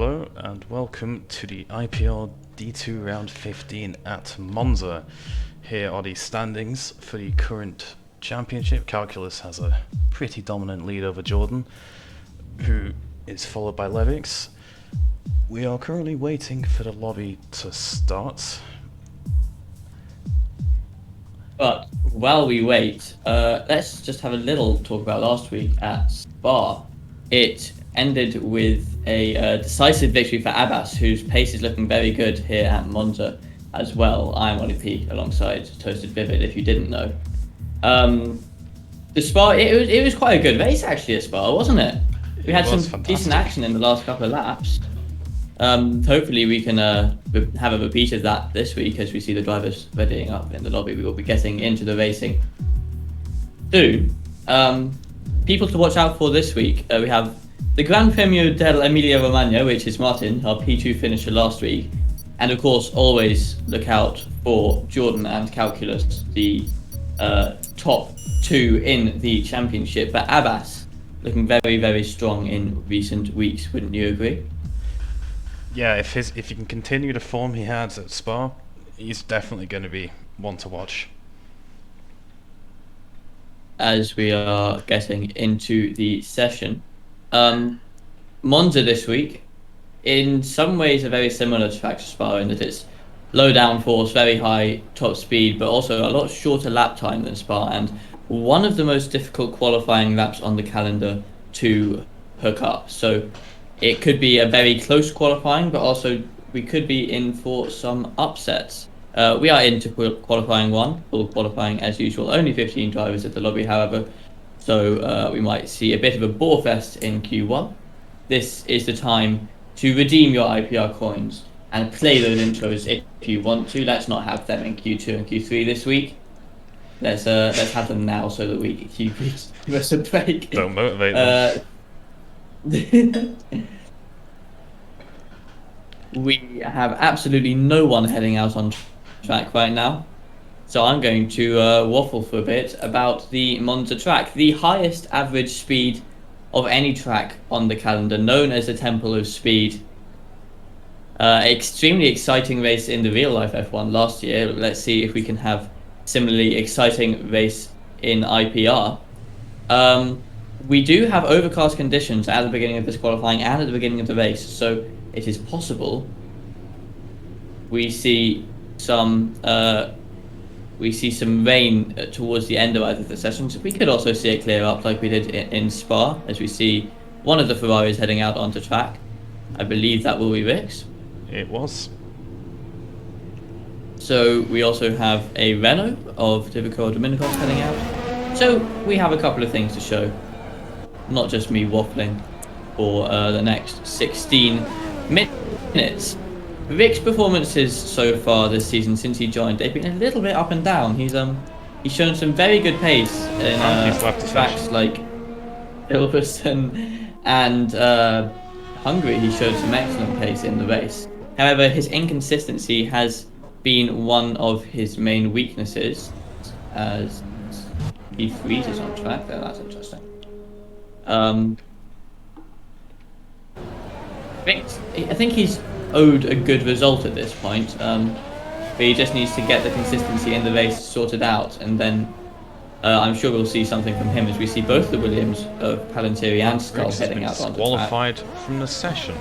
Hello and welcome to the IPL D2 Round 15 at Monza. Here are the standings for the current championship. Calculus has a pretty dominant lead over Jordan, who is followed by Levix. We are currently waiting for the lobby to start. But while we wait, let's just have a little talk about last week at Spa. It ended with a decisive victory for Abbas, whose pace is looking very good here at Monza as well. I'm Ollie P alongside Toasted Vivid, if you didn't know. The Spa, it was quite a good race actually at Spa, wasn't it? We had some fantastic. decent action in the last couple of laps. Hopefully we can have a repeat of that this week as we see the drivers readying up in the lobby. We will be getting into the racing soon. People to watch out for this week, we have the Gran Premio dell'Emilia Romagna, which is Martin, our P2 finisher last week. And of course, always look out for Jordan and Calculus, the top two in the championship. But Abbas looking very, very strong in recent weeks, wouldn't you agree? Yeah, if he can continue the form he had at Spa, he's definitely going to be one to watch. As we are getting into the session. Monza this week, in some ways a very similar track to Spa in that it's low downforce, very high top speed, but also a lot shorter lap time than Spa, and one of the most difficult qualifying laps on the calendar to hook up. So it could be a very close qualifying, but also we could be in for some upsets. We are into qualifying one, full qualifying as usual. Only 15 drivers at the lobby, however, so we might see a bit of a bore fest in Q1. This is the time to redeem your IPR coins and play those intros if you want to. Let's not have them in Q2 and Q3 this week. Let's have them now so that we can give us a break. Don't motivate them. We have absolutely no one heading out on track right now, so I'm going to waffle for a bit about the Monza track, the highest average speed of any track on the calendar, known as the Temple of Speed. Extremely exciting race in the real life F1 last year. Let's see if we can have similarly exciting race in IPR. We do have overcast conditions at the beginning of this qualifying and at the beginning of the race, so it is possible we see some rain towards the end of either of the sessions. We could also see it clear up like we did in Spa, as we see one of the Ferraris heading out onto track. I believe that will be Rix. It was. So we also have a Renault of Tivico Dominicos heading out. So we have a couple of things to show. Not just me waffling for the next 16 minutes. Rick's performances so far this season since he joined, they've been a little bit up and down. He's shown some very good pace in tracks like Silverstone and Hungary. He showed some excellent pace in the race. However, his inconsistency has been one of his main weaknesses, as he freezes on track. There, that's interesting. I think he's owed a good result at this point, but he just needs to get the consistency in the race sorted out, and then I'm sure we'll see something from him as we see both the Williams of Palantiri and Skull heading out on the qualified from the session.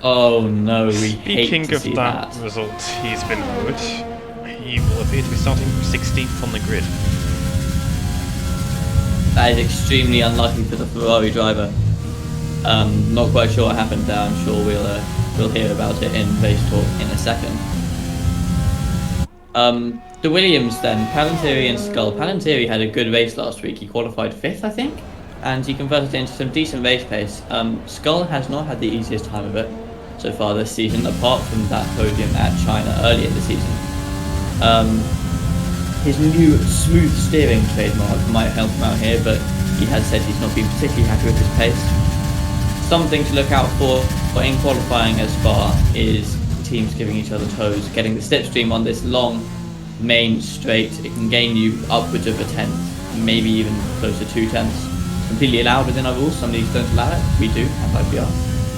Oh no, we Speaking hate to of see that result he's been owed, he will appear to be starting 16th on the grid. That is extremely unlucky for the Ferrari driver. Not quite sure what happened there. I'm sure we'll hear about it in race talk in a second. The Williams then, Palantiri and Skull. Palantiri had a good race last week. He qualified 5th, I think, and he converted it into some decent race pace. Skull has not had the easiest time of it so far this season, apart from that podium at China early in the season. His new smooth steering trademark might help him out here, but he has said he's not been particularly happy with his pace. Something to look out for in qualifying as far is teams giving each other toes. Getting the slipstream on this long main straight, it can gain you upwards of a tenth, maybe even close to 2 tenths. completely allowed within our rules. Some leagues don't allow it. We do at IPR.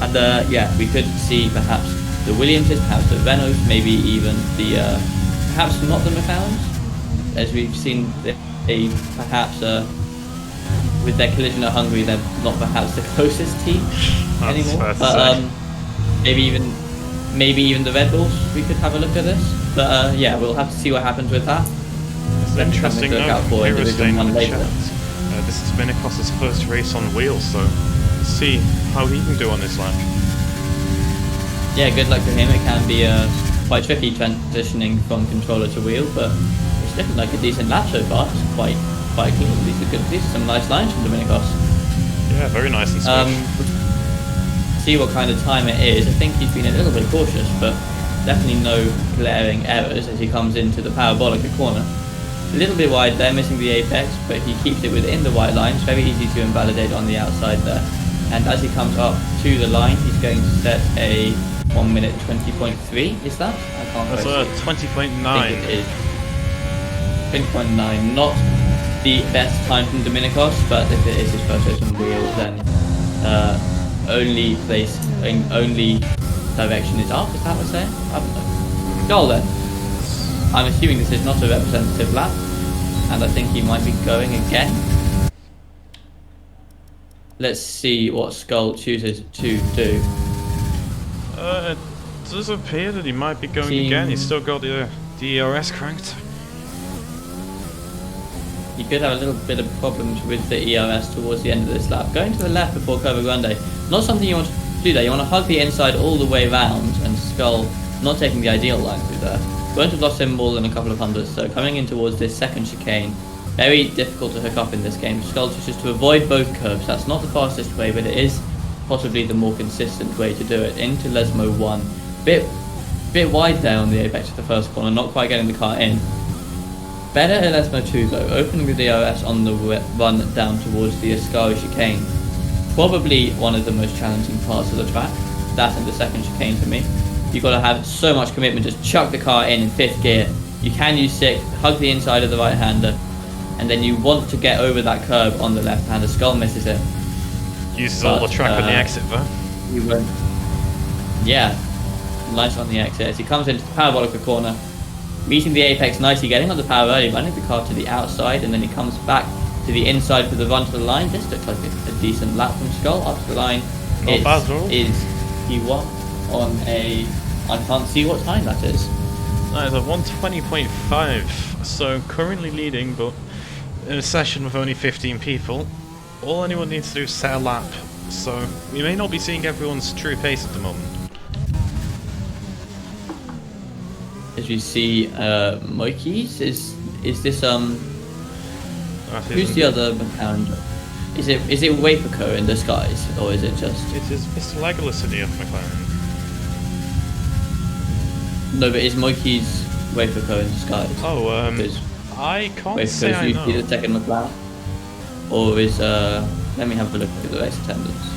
And yeah, we could see perhaps the Williamses, perhaps the Renaults, maybe even the perhaps not the McLarens, as we've seen they perhaps with their collision at Hungary, they're not perhaps the closest team anymore. But maybe even the Red Bulls. We could have a look at this. But yeah, we'll have to see what happens with that. It's interesting note from Hero Stain in the chat. This is Minikos' first race on wheels, so let's see how he can do on this lap. Yeah, good luck to him. It can be quite tricky transitioning from controller to wheel, but it's looking like a decent lap so far. It's quite clean. These are some nice lines from Dominicos. Yeah, very nice and smooth. See what kind of time it is. I think he's been a little bit cautious, but definitely no glaring errors as he comes into the parabolic corner. A little bit wide there, missing the apex, but he keeps it within the white lines. Very easy to invalidate on the outside there. And as he comes up to the line, he's going to set a 1 minute 20.3. Is that? I can't. That's a 20.9. I think it is 20.9. Not the best time from Dominicos, but if it is his first race on wheels, then only direction is up. Is that what I'm saying? I don't know. Goal then. I'm assuming this is not a representative lap, and I think he might be going again. Let's see what Skull chooses to do. It does appear that he might be going again. He's still got the ERS cranked. You could have a little bit of problems with the ERS towards the end of this lap. Going to the left before Curva Grande, not something you want to do there. You want to hug the inside all the way round, and Skull not taking the ideal line through there. Won't have lost him more than a couple of hundreds, so coming in towards this second chicane, very difficult to hook up in this game. Skull chooses to avoid both curves. That's not the fastest way, but it is possibly the more consistent way to do it. Into Lesmo 1, bit wide there on the apex of the first corner, not quite getting the car in. Better at Lesmo 2 though, opening the DRS on the run down towards the Ascari chicane. Probably one of the most challenging parts of the track, that and the second chicane for me. You've got to have so much commitment, just chuck the car in 5th gear. You can use 6th, hug the inside of the right hander, and then you want to get over that curb on the left hander. Skull misses it. Uses all the track on the exit though. He won't. Yeah, nice on the exit as he comes into the parabolic corner, meeting the apex nicely, getting on the power early, running the car to the outside, and then he comes back to the inside for the run to the line. This looks like a decent lap from Skull up to the line. Not bad at all. Is P1 on a, I can't see what time that is. That is a 120.5, so currently leading, but in a session with only 15 people, all anyone needs to do is set a lap, so we may not be seeing everyone's true pace at the moment. As you see, Moikis, is this who's the other McLaren? Is it Waferco in disguise, or is it just? It is Mr. Legolas in the McLaren. No, but is Moikis Waferco in disguise? Oh, I can't say I know. The second McLaren, or is let me have a look at the race attendance.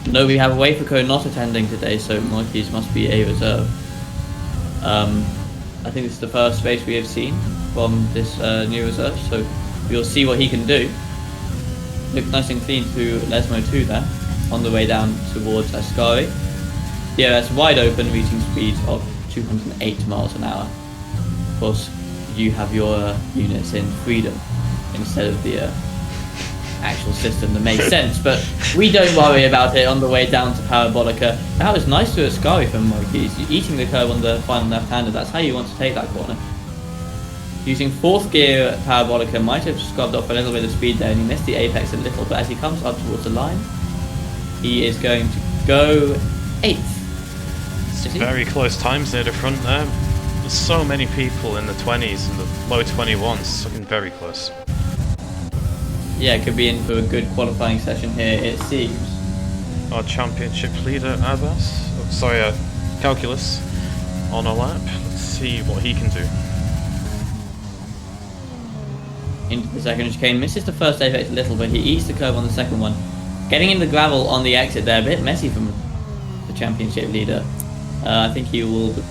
No, we have Waferco not attending today, so Moikis must be a reserve. I think this is the first race we have seen from this new reserve, so we'll see what he can do. Looks nice and clean through Lesmo 2 there, on the way down towards Ascari. Yeah, that's wide open, reaching speeds of 208 miles an hour. Of course, you have your units in freedom instead of the actual system that makes sense, but we don't worry about it on the way down to Parabolica. That was nice to Ascari from Moikis, eating the curve on the final left-hander. That's how you want to take that corner. Using 4th gear Parabolica, might have scrubbed off a little bit of speed there, and he missed the apex a little, but as he comes up towards the line, he is going to go 8th. Very close times near the front there. There's so many people in the 20s and the low 21s, it's looking very close. Yeah, could be in for a good qualifying session here, it seems. Our championship leader, Calculus, on a lap. Let's see what he can do. Into the second chicane, misses the first apex a little, but he eats the curve on the second one. Getting in the gravel on the exit there, a bit messy from the championship leader. I think he will be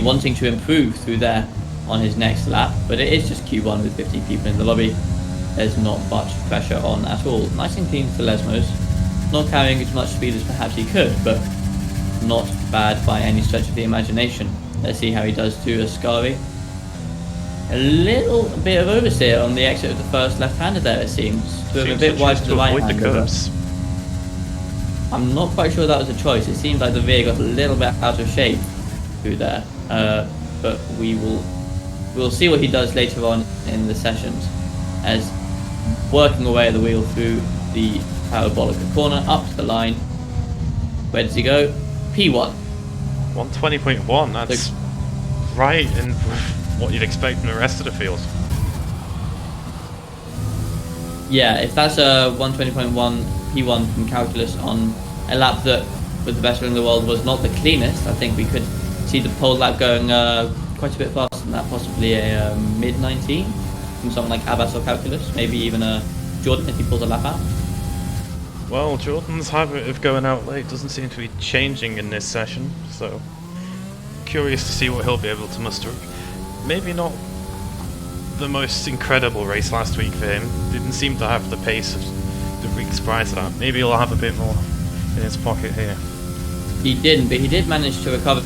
wanting to improve through there on his next lap, but it is just Q1 with 50 people in the lobby. there's not much pressure on at all. Nice and clean for Lesmos. Not carrying as much speed as perhaps he could, but not bad by any stretch of the imagination. Let's see how he does to Ascari. A little bit of oversteer on the exit of the first left-hander there, it seems. Threw him a bit wide to the right-hander. I'm not quite sure that was a choice. It seemed like the rear got a little bit out of shape through there. But we'll see what he does later on in the sessions, as working away at the wheel through the parabolic corner up to the line. Where does he go? P1. 120.1. That's right in what you'd expect from the rest of the field. Yeah, if that's a 120.1 P1 from Calculus on a lap that, with the best in the world, was not the cleanest, I think we could see the pole lap going quite a bit faster than that, possibly a mid-19 from someone like Abbas or Calculus, maybe even a Jordan if he pulls a lap out. Well, Jordan's habit of going out late doesn't seem to be changing in this session, so curious to see what he'll be able to muster. Maybe not the most incredible race last week for him. Didn't seem to have the pace of the weeks prior to that. Maybe he'll have a bit more in his pocket here. He didn't, but he did manage to recover,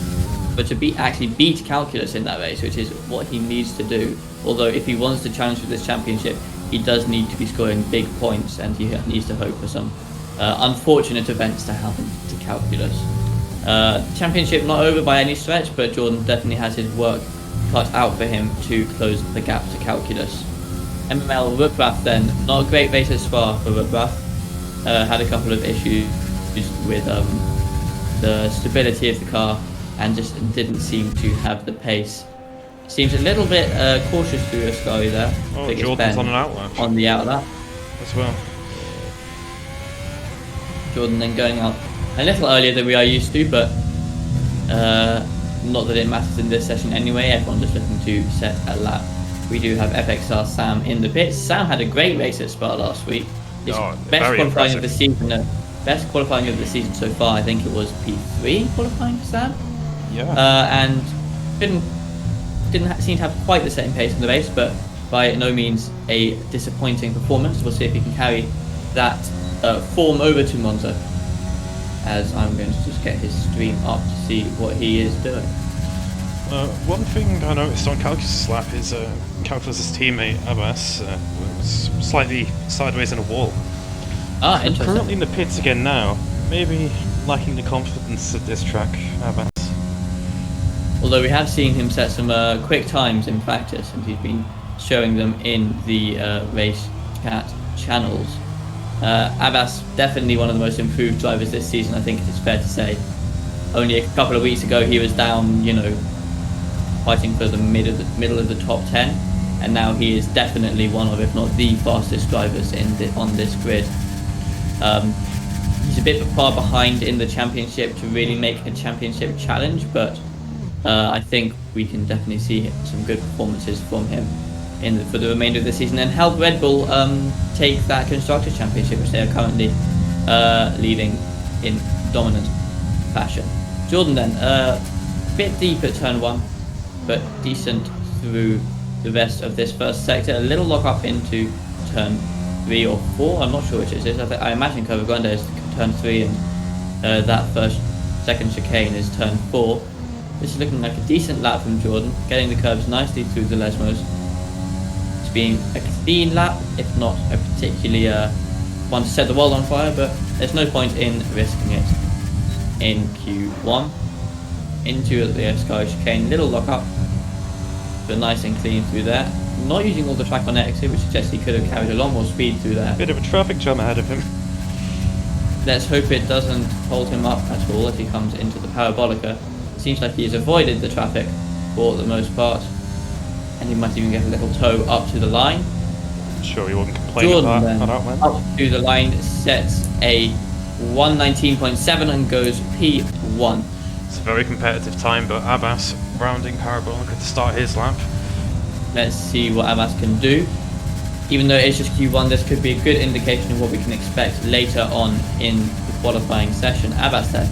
but to actually beat Calculus in that race, which is what he needs to do. Although if he wants to challenge for this championship, he does need to be scoring big points, and he needs to hope for some unfortunate events to happen to Calculus. Championship not over by any stretch, but Jordan definitely has his work cut out for him to close the gap to Calculus. MML Ruprath then, not a great race as far for Ruprath. Had a couple of issues with the stability of the car and just didn't seem to have the pace. Seems a little bit cautious through Ascari there. Oh, Jordan's on an outlap. On the outlap. As well. Jordan then going out a little earlier than we are used to, but not that it matters in this session anyway. Everyone's just looking to set a lap. We do have FXR Sam in the pits. Sam had a great race at Spa last week. His best qualifying of the season. Best qualifying of the season so far. I think it was P3 qualifying for Sam. Yeah. And didn't seem to have quite the same pace in the race, but by no means a disappointing performance. We'll see if he can carry that form over to Monza, as I'm going to just get his stream up to see what he is doing. One thing I noticed on Calculus' lap is Calculus' teammate Abbas was slightly sideways in a wall. Interesting. Currently in the pits again now, maybe lacking the confidence at this track, Abbas. Although we have seen him set some quick times in practice, and he's been showing them in the race cat channels. Abbas, definitely one of the most improved drivers this season, I think it is fair to say. Only a couple of weeks ago he was down, fighting for the middle of the top 10, and now he is definitely one of, if not the fastest drivers on this grid. He's a bit far behind in the championship to really make a championship challenge, but I think we can definitely see some good performances from him for the remainder of the season, and help Red Bull take that Constructors' Championship, which they are currently leading in dominant fashion. Jordan then, bit deep at turn 1, but decent through the rest of this first sector. A little lock up into turn 3 or 4, I'm not sure which it is. I imagine Curva Grande is turn 3, and that second chicane is turn 4. This is looking like a decent lap from Jordan, getting the curves nicely through the Lesmos. It's been a clean lap, if not a particularly one to set the world on fire, but there's no point in risking it in Q1. Into the Ascari chicane, little lock up, but nice and clean through there. Not using all the track on exit, which suggests he could have carried a lot more speed through there. Bit of a traffic jam ahead of him. Let's hope it doesn't hold him up at all as he comes into the Parabolica. Seems like he's avoided the traffic for the most part, and he might even get a little tow up to the line. Sure, he wouldn't complain Jordan about that. Up to the line, sets a 119.7 and goes P1. It's a very competitive time, but Abbas rounding Parabolica to start his lap. Let's see what Abbas can do. Even though it's just Q1, this could be a good indication of what we can expect later on in the qualifying session. Abbas then,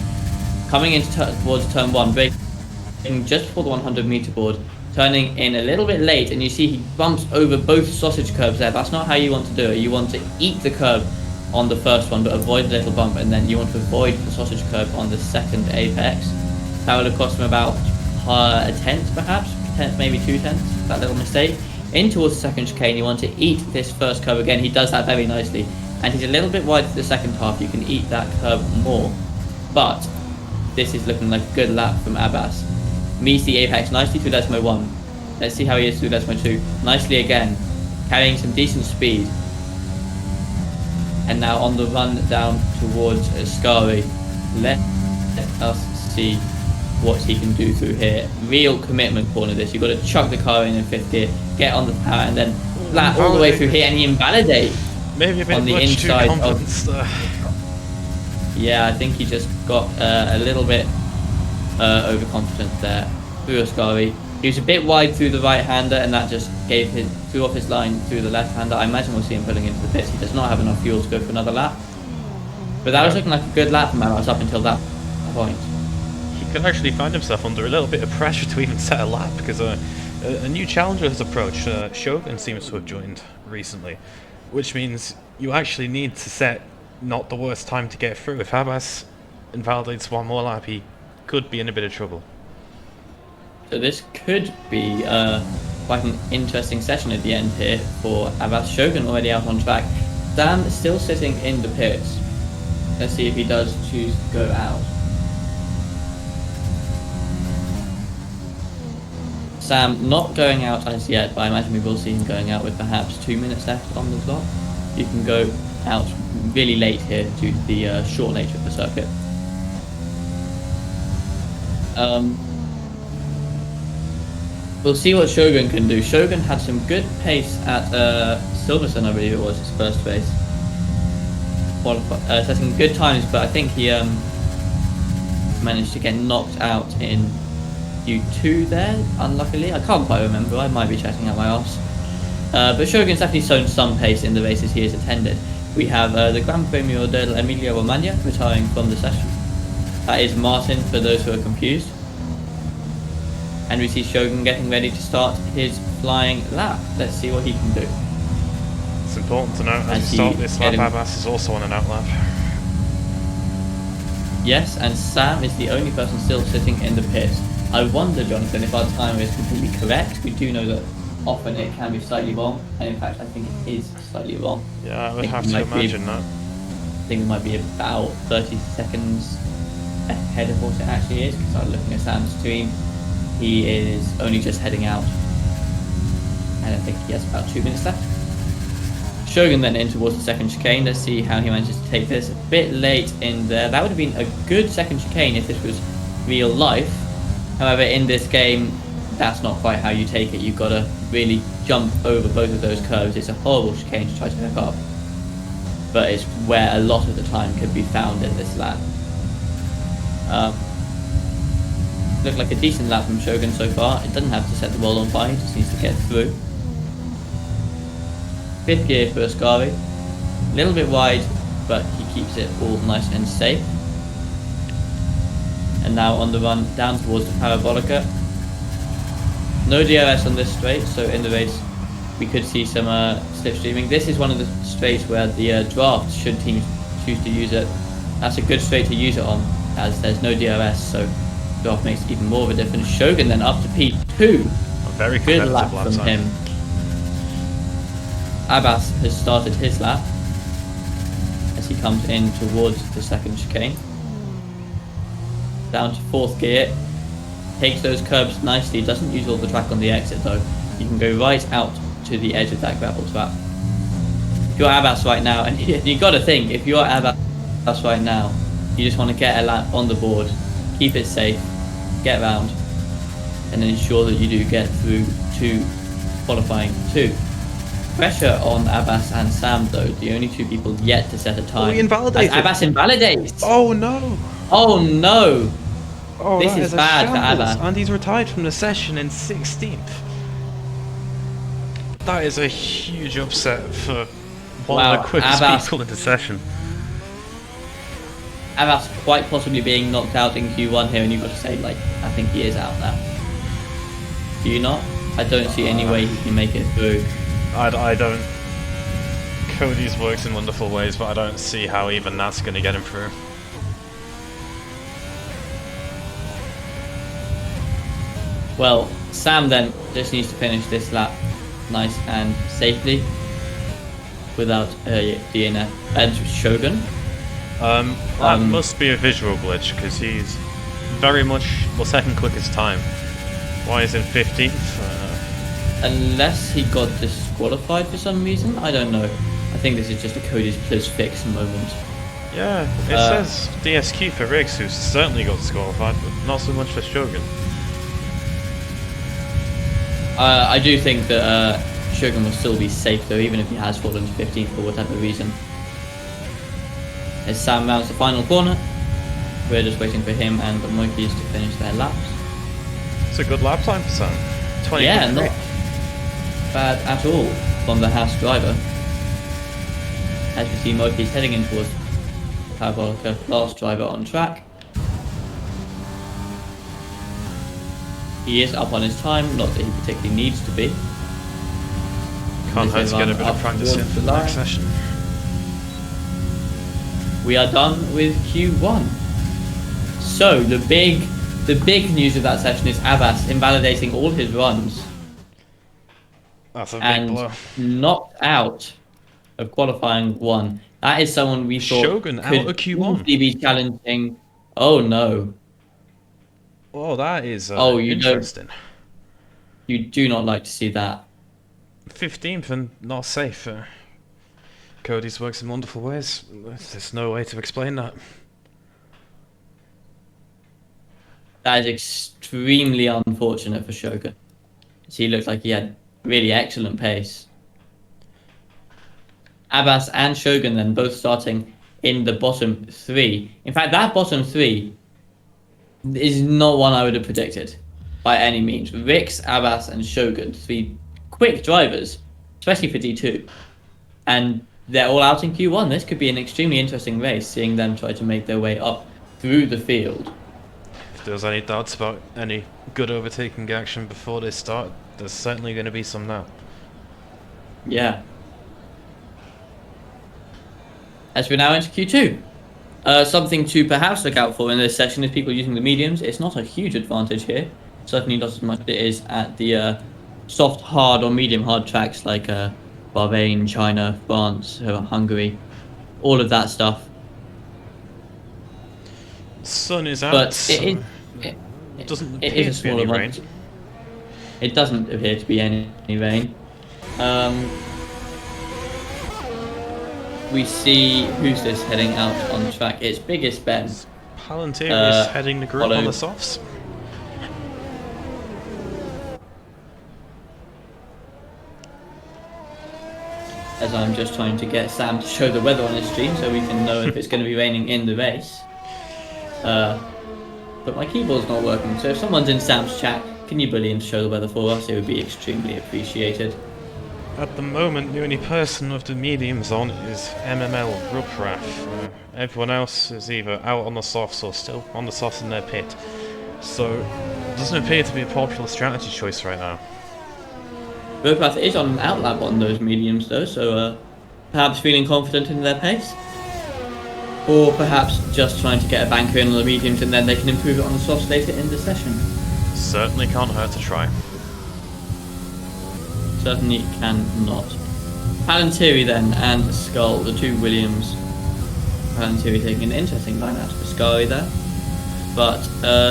coming into towards turn 1, braking just before the 100 meter board, turning in a little bit late, and you see he bumps over both sausage curbs there. That's not how you want to do it. You want to eat the curb on the first one, but avoid the little bump, and then you want to avoid the sausage curb on the second apex. That would have cost him about a tenth, perhaps, maybe 2/10, that little mistake. In towards the second chicane, you want to eat this first curb again. He does that very nicely, and he's a little bit wide for the second half. You can eat that curb more, but this is looking like a good lap from Abbas. Meets the apex nicely through Desmo 1. Let's see how he is through Desmo 2. Nicely again, carrying some decent speed. And now on the run down towards Ascari. Let us see what he can do through here. Real commitment corner this. You've got to chuck the car in fifth gear, get on the power, and then flat all the way through here, and he invalidate maybe a bit on the much inside too confidence there. Yeah, I think he just got a little bit overconfident there through Ascari. He was a bit wide through the right-hander, and that just threw off his line through the left-hander. I imagine we'll see him pulling into the pits. He does not have enough fuel to go for another lap. But that was looking like a good lap from Abbas up until that point. He could actually find himself under a little bit of pressure to even set a lap, because a new challenger has approached. Shogun seems to have joined recently, which means you actually need to set not the worst time to get through. If Abbas invalidates one more lap, he could be in a bit of trouble. So this could be quite an interesting session at the end here for Abbas. Shogun already out on track. Sam still sitting in the pits. Let's see if he does choose to go out. Sam not going out as yet, but I imagine we will see him going out with perhaps 2 minutes left on the clock. You can go out really late here due to the short nature of the circuit. We'll see what Shogun can do. Shogun had some good pace at Silverstone, I believe it was his first race. Setting good times, but I think he managed to get knocked out in Q2 there, unluckily. I can't quite remember, I might be chatting out my arse. But Shogun's definitely shown some pace in the races he has attended. We have the Gran Premio dell'Emilia Romagna retiring from the session. That is Martin, for those who are confused. And we see Shogun getting ready to start his flying lap. Let's see what he can do. It's important to note as you start this lap, Abbas is also on an out lap. Yes, and Sam is the only person still sitting in the pits. I wonder, Jonathan, if our timer is completely correct. We do know that often it can be slightly wrong, and in fact I think it is slightly wrong. Yeah, I would have to imagine that. I think it might be about 30 seconds ahead of what it actually is, because I'm looking at Sam's stream. He is only just heading out, and I think he has about 2 minutes left. Shogun then in towards the second chicane. Let's see how he manages to take this. A bit late in there. That would have been a good second chicane if this was real life. However, in this game, that's not quite how you take it. You've got to really jump over both of those curves. It's a horrible chicane to try to hook up, but it's where a lot of the time can be found in this lap. Looked like a decent lap from Shogun so far. It doesn't have to set the world on fire, he just needs to get through. Fifth gear for Ascari. A little bit wide, but he keeps it all nice and safe. And now on the run down towards the Parabolica. No DRS on this straight, so in the race we could see some slipstreaming. This is one of the straights where the draft, should teams choose to use it. That's a good straight to use it on, as there's no DRS, so draft makes even more of a difference. Shogun then up to P2. A very good lap from time. him. Abbas has started his lap as he comes in towards the second chicane. Down to fourth gear. Takes those curbs nicely. Doesn't use all the track on the exit though. You can go right out to the edge of that gravel trap. If you're Abbas right now, and you got to think, if you're Abbas right now, you just want to get a lap on the board, keep it safe, get round, and then ensure that you do get through to qualifying 2. Pressure on Abbas and Sam though, the only 2 people yet to set a time. Oh, he invalidated. Abbas invalidates! Oh no! Oh no! Oh, this is bad for Abbas. And he's retired from the session in 16th. That is a huge upset for one of the quickest people in the session. Abbas quite possibly being knocked out in Q1 here, and you've got to say, like, I think he is out now. Do you not? I don't see any way he can make it through. I don't. Cody's works in wonderful ways, but I don't see how even that's going to get him through. Well, Sam then just needs to finish this lap nice and safely without a DNF and Shogun. That must be a visual glitch because he's very much second quickest time. Why is it 15th? Unless he got disqualified for some reason, I don't know. I think this is just a Cody's Plus fix moment. Yeah, it says DSQ for Riggs, who's certainly got disqualified, but not so much for Shogun. I do think that Shogun will still be safe though, even if he has fallen to 15th for whatever reason. As Sam mounts the final corner, we're just waiting for him and the Monkeys to finish their laps. It's a good lap time for Sam. 20. Yeah, not bad at all from the Haas driver. As we see Monkeys heading in towards Parabolica, last driver on track. He is up on his time, not that he particularly needs to be. Can't hurt to get a bit of practice in for the next session. We are done with Q1. So the big news of that session is Abbas invalidating all his runs. That's a big and blow. Knocked out of qualifying 1. That is someone we thought Shogun could out of Q1. be challenging. Oh no. Oh, that is you interesting. You do not like to see that. 15th and not safe. Cody's works in wonderful ways. There's no way to explain that. That is extremely unfortunate for Shogun. He looked like he had really excellent pace. Abbas and Shogun then both starting in the bottom 3. In fact, that bottom 3 is not one I would have predicted by any means. Rix, Abbas and Shogun, 3 quick drivers, especially for D2. And they're all out in Q1. This could be an extremely interesting race, seeing them try to make their way up through the field. If there's any doubts about any good overtaking action before they start, there's certainly going to be some now. Yeah. As we're now into Q2. Something to perhaps look out for in this session is people using the mediums. It's not a huge advantage here. Certainly not as much as it is at the soft, hard or medium hard tracks like Bahrain, China, France, Hungary, all of that stuff. Sun is out, But so it doesn't appear to be any rain. It doesn't appear to be any rain. We see who's this heading out on track. It's Biggest Ben. Palantir is heading the group on the softs. As I'm just trying to get Sam to show the weather on his stream so we can know if it's going to be raining in the race. But my keyboard's not working, so if someone's in Sam's chat, can you bully him to show the weather for us? It would be extremely appreciated. At the moment, the only person with the mediums on is MML Ruprath. Everyone else is either out on the softs or still on the softs in their pit. So, it doesn't appear to be a popular strategy choice right now. Ruprath is on an outlap on those mediums though, so perhaps feeling confident in their pace. Or perhaps just trying to get a banker in on the mediums and then they can improve it on the softs later in the session. Certainly can't hurt to try. Certainly cannot. Palantiri then and Skull, the 2 Williams. Palantiri taking an interesting line out for Sky there. But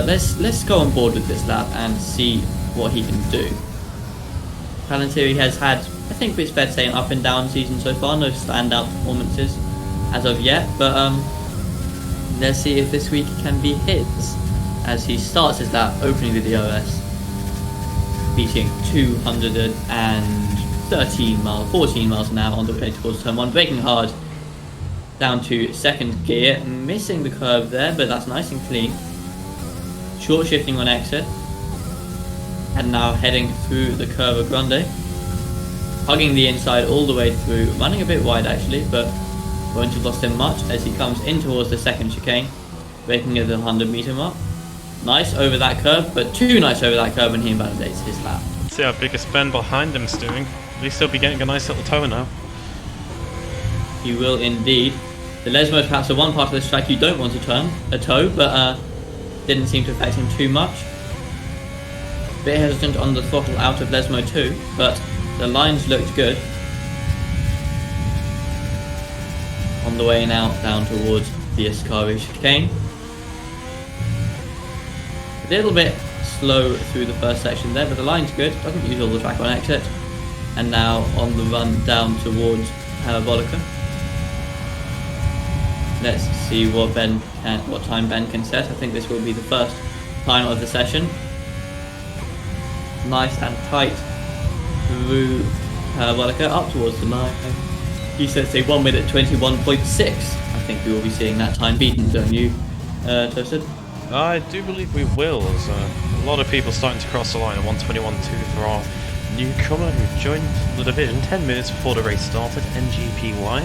let's go on board with this lap and see what he can do. Palantiri has had, I think it's fair to say, an up and down season so far. No standout performances as of yet, but let's see if this week can be his as he starts his lap opening the DRS. Beating 14 miles an hour on the way towards turn 1, braking hard down to 2nd gear, missing the curve there, but that's nice and clean. Short shifting on exit, and now heading through the curve of Grande, hugging the inside all the way through, running a bit wide actually, but won't have lost him much as he comes in towards the 2nd chicane, braking at the 100 meter mark. Nice over that curve, but too nice over that curve, and he invalidates his lap. Let's see how biggest Ben behind him's doing. At least he'll be getting a nice little toe now. He will indeed. The Lesmo is perhaps the one part of this track you don't want to turn a toe, but didn't seem to affect him too much. Bit hesitant on the throttle out of Lesmo too, but the lines looked good. On the way now down towards the Ascari chicane. A little bit slow through the first section there, but the line's good. Doesn't use all the track on exit. And now on the run down towards Parabolica. Let's see what time Ben can set. I think this will be the first time of the session. Nice and tight through Parabolica up towards the line. He sets a 1 minute 21.6. I think we will be seeing that time beaten, don't you, Toasted? I do believe we will. There's a lot of people starting to cross the line at 1:21.2 for our newcomer who joined the division 10 minutes before the race started, NGPY.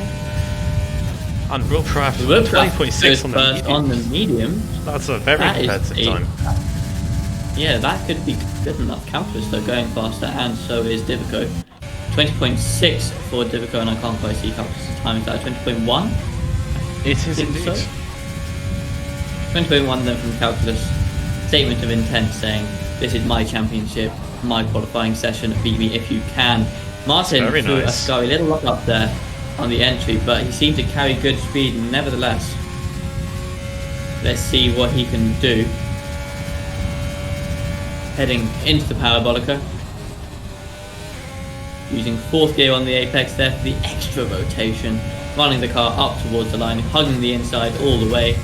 And Wilcraft 20.6 on the medium. That's a very competitive time. Yeah, that could be good enough. Calculus though going faster, and so is Divico. 20.6 for Divico, and I can't quite see Calculus' time. Is that 20.1? It is indeed. So. 20.1 then from Calculus. Statement of intent saying, "This is my championship, my qualifying session. Beat me if you can." Martin threw a scary little lock up there on the entry, but he seemed to carry good speed nevertheless. Let's see what he can do. Heading into the Parabolica. Using 4th gear on the apex there for the extra rotation. Running the car up towards the line, hugging the inside all the way.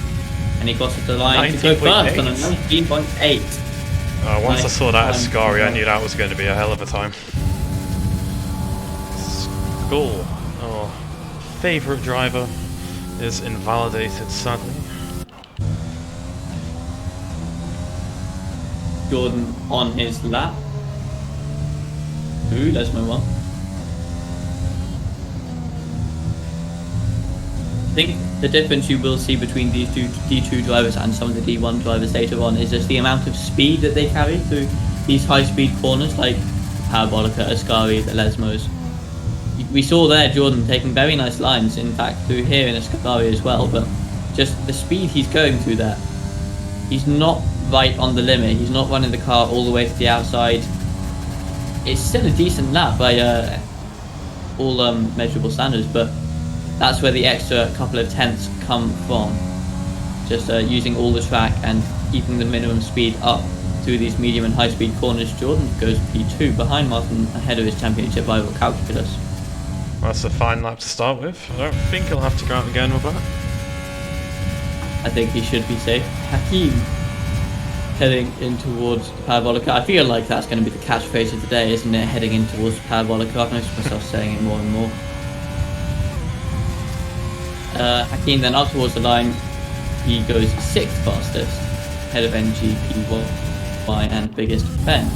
And he crosses the line to go first on a 19.8. Once I saw that Ascari, I knew that was going to be a hell of a time. Skull, our favourite driver, is invalidated sadly. Jordan on his lap. Ooh, Lesmo one. I think the difference you will see between these two D2 drivers and some of the D1 drivers later on is just the amount of speed that they carry through these high-speed corners, like Parabolica, Ascari, the Lesmos. We saw there Jordan taking very nice lines, in fact, through here in Ascari as well, but just the speed he's going through there. He's not right on the limit. He's not running the car all the way to the outside. It's still a decent lap by all measurable standards, but that's where the extra couple of tenths come from. Just using all the track and keeping the minimum speed up through these medium and high speed corners. Jordan goes P2 behind Martin, ahead of his championship rival Calculus. That's a fine lap to start with. I don't think he'll have to go out again with that. I think he should be safe. Hakim heading in towards the Parabolica. I feel like that's going to be the catchphrase of the day, isn't it? Heading in towards the Parabolica. I've noticed myself saying it more and more. Hakim then up towards the line. He goes 6th fastest, ahead of NGPY and biggest Ben.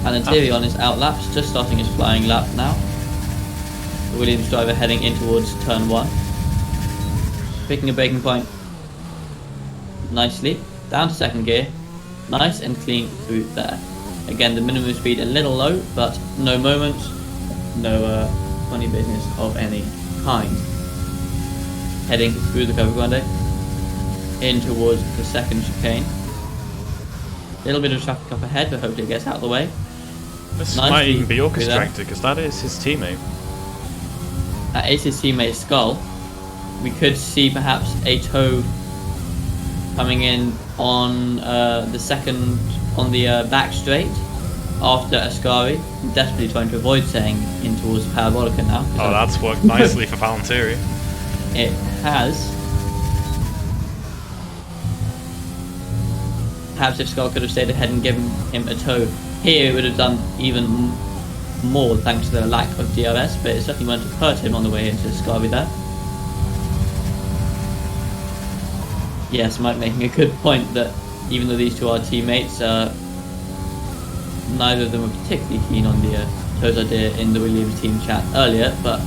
Valentirion is out laps, just starting his flying lap now. The Williams driver heading in towards turn 1. Picking a braking point nicely, down to 2nd gear, nice and clean through there. Again, the minimum speed a little low, but no moments, no funny business of any kind. Heading through the Curva Grande, in towards the 2nd chicane. Little bit of traffic up ahead, but hopefully it gets out of the way. This might even be orchestrated, because that is his teammate. That is his teammate Skull. We could see perhaps a toe coming in on the second, on the back straight after Ascari. I'm desperately trying to avoid saying in towards Parabolica now. Oh, that's worked nicely for Valentiri. It has. Perhaps if Skull could have stayed ahead and given him a toe here, it would have done even more thanks to the lack of DRS, but it certainly won't have hurt him on the way into Ascari there. Yes, Mike making a good point that even though these two are teammates, neither of them were particularly keen on the toes idea in the Williams team chat earlier, but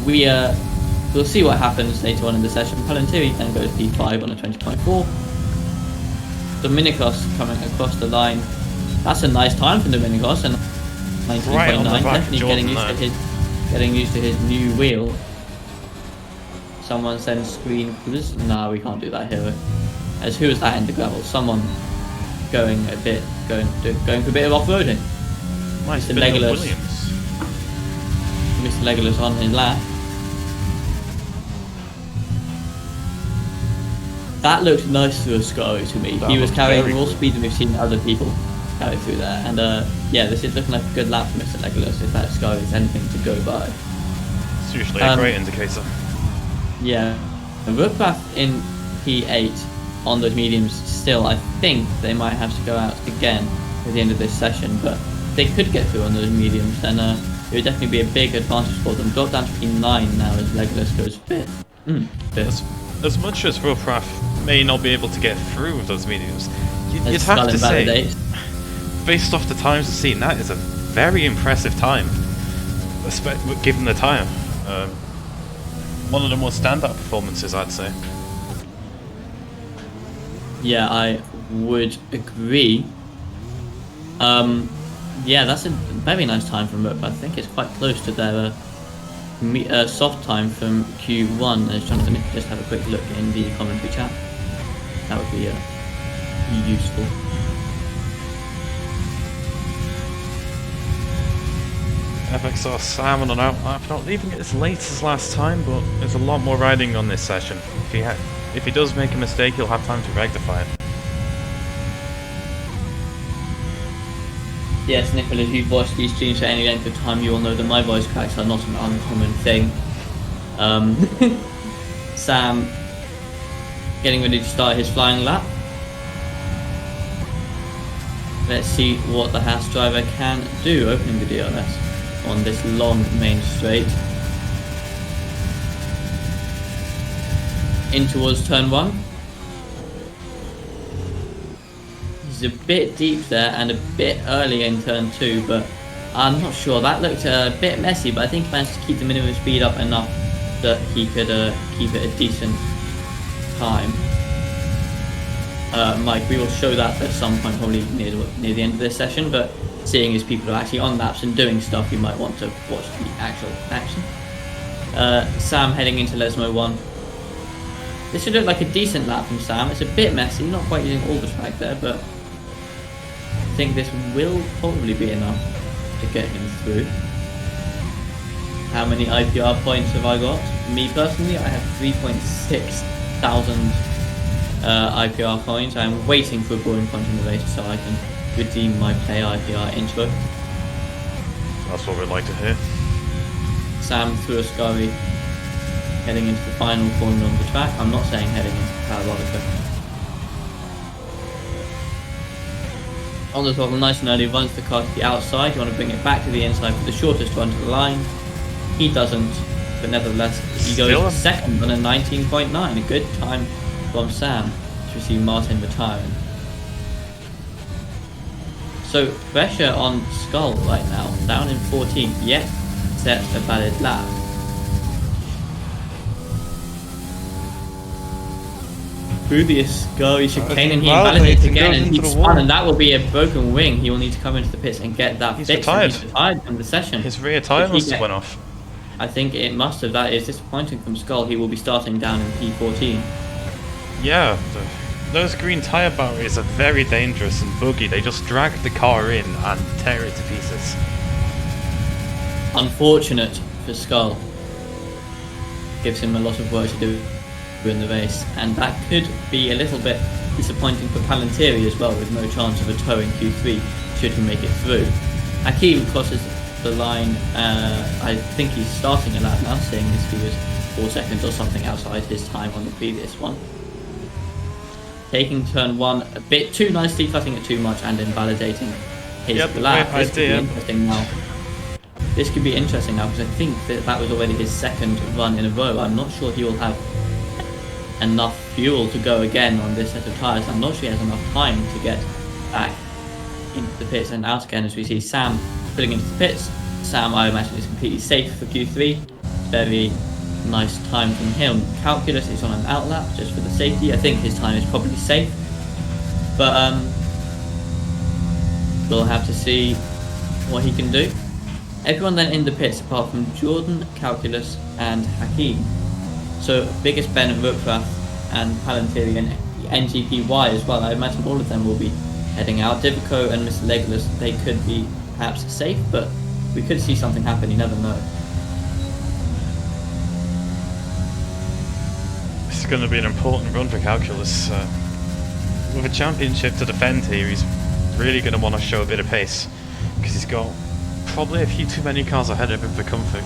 we'll see what happens later on in the session. Valentiri then goes P5 on a 20.4. Dominicos coming across the line. That's a nice time for Dominicos, and 19.9, Right on the back of definitely Jordan getting used to his new wheel. Someone sends screen cruise. No, we can't do that here. As who is that in the gravel? Someone going for a bit of off-roading. Nice Mr. bit of Legolas. Williams. Mr. Legolas on his lap. That looked nice through a Scaro to me. He was carrying more speed than we've seen other people carry through there. And yeah, this is looking like a good lap for Mr. Legolas if that Scaro is anything to go by. It's usually a great indicator. Yeah. Woodcraft in P8 on those mediums still, I think they might have to go out again at the end of this session, but if they could get through on those mediums, then it would definitely be a big advantage for them. Drop down to P9 now as Legolas goes fifth. As much as Woodcraft may not be able to get through with those mediums, you'd have to say, based off the times we've seen, that is a very impressive time, given the time. One of the more standout performances, I'd say. Yeah, I would agree. Yeah, that's a very nice time from Rook. I think it's quite close to their soft time from Q1. I was trying to just have a quick look in the commentary chat. That would be useful. FXR Sam on an outlap, not leaving it as late as last time, but there's a lot more riding on this session. If he does make a mistake, he'll have time to rectify it. Yes, Nicholas, you've watched these streams for any length of time, you will know that my voice cracks are not an uncommon thing. Sam getting ready to start his flying lap. Let's see what the Haas driver can do, opening the DRS on this long main straight. In towards turn 1. He's a bit deep there and a bit early in turn 2, but I'm not sure. That looked a bit messy, but I think he managed to keep the minimum speed up enough that he could keep it a decent time. Mike, we will show that at some point, probably near the end of this session, but seeing as people are actually on laps and doing stuff, you might want to watch the actual action. Sam heading into Lesmo 1. This should look like a decent lap from Sam. It's a bit messy, not quite using all the track there, but I think this will probably be enough to get him through. How many IPR points have I got? Me personally, I have 3.6 thousand IPR points. I'm waiting for a boring point in the race so I can redeem my play IPR intro. That's what we'd like to hear. Sam through a scurry, heading into the final corner of the track. I'm not saying heading into Parabolica. On the throttle, nice and early, runs the car to the outside. You want to bring it back to the inside for the shortest run to the line. He doesn't, but nevertheless, he goes second on a 19.9. A good time from Sam to see Martin retiring. So pressure on Skull right now, down in 14th, yet set a valid lap. Through the Scurry chicane, and he invalidates again and he spun, and that will be a broken wing. He will need to come into the pits and get that fixed. He's retired from the session. His rear tyre must have went off. I think it must have. That is disappointing from Skull. He will be starting down in P14. Yeah, those green tyre barriers are very dangerous and buggy. They just drag the car in and tear it to pieces. Unfortunate for Skull. Gives him a lot of work to do in the race, and that could be a little bit disappointing for Palantiri as well, with no chance of a tow in Q3 should he make it through. Hakim crosses the line. I think he's starting a lap now, seeing as he was 4 seconds or something outside his time on the previous one. Taking turn 1 a bit too nicely, cutting it too much and invalidating his lap. This could be interesting now. This could be interesting now, because I think that was already his second run in a row. I'm not sure he will have enough fuel to go again on this set of tyres. I'm not sure he has enough time to get back into the pits and out again, as we see Sam pulling into the pits. Sam, I imagine, is completely safe for Q3. Very nice time from him. Calculus is on an outlap just for the safety. I think his time is probably safe, But we'll have to see what he can do. Everyone then in the pits apart from Jordan, Calculus and Hakim. So Biggest Ben, Ruprath and Palantiri and NGPY as well. I imagine all of them will be heading out. Divico and Mr. Legolas, they could be perhaps safe, but we could see something happen, you never know. It's going to be an important run for Calculus. With a championship to defend here, he's really going to want to show a bit of pace, because he's got probably a few too many cars ahead of him for comfort.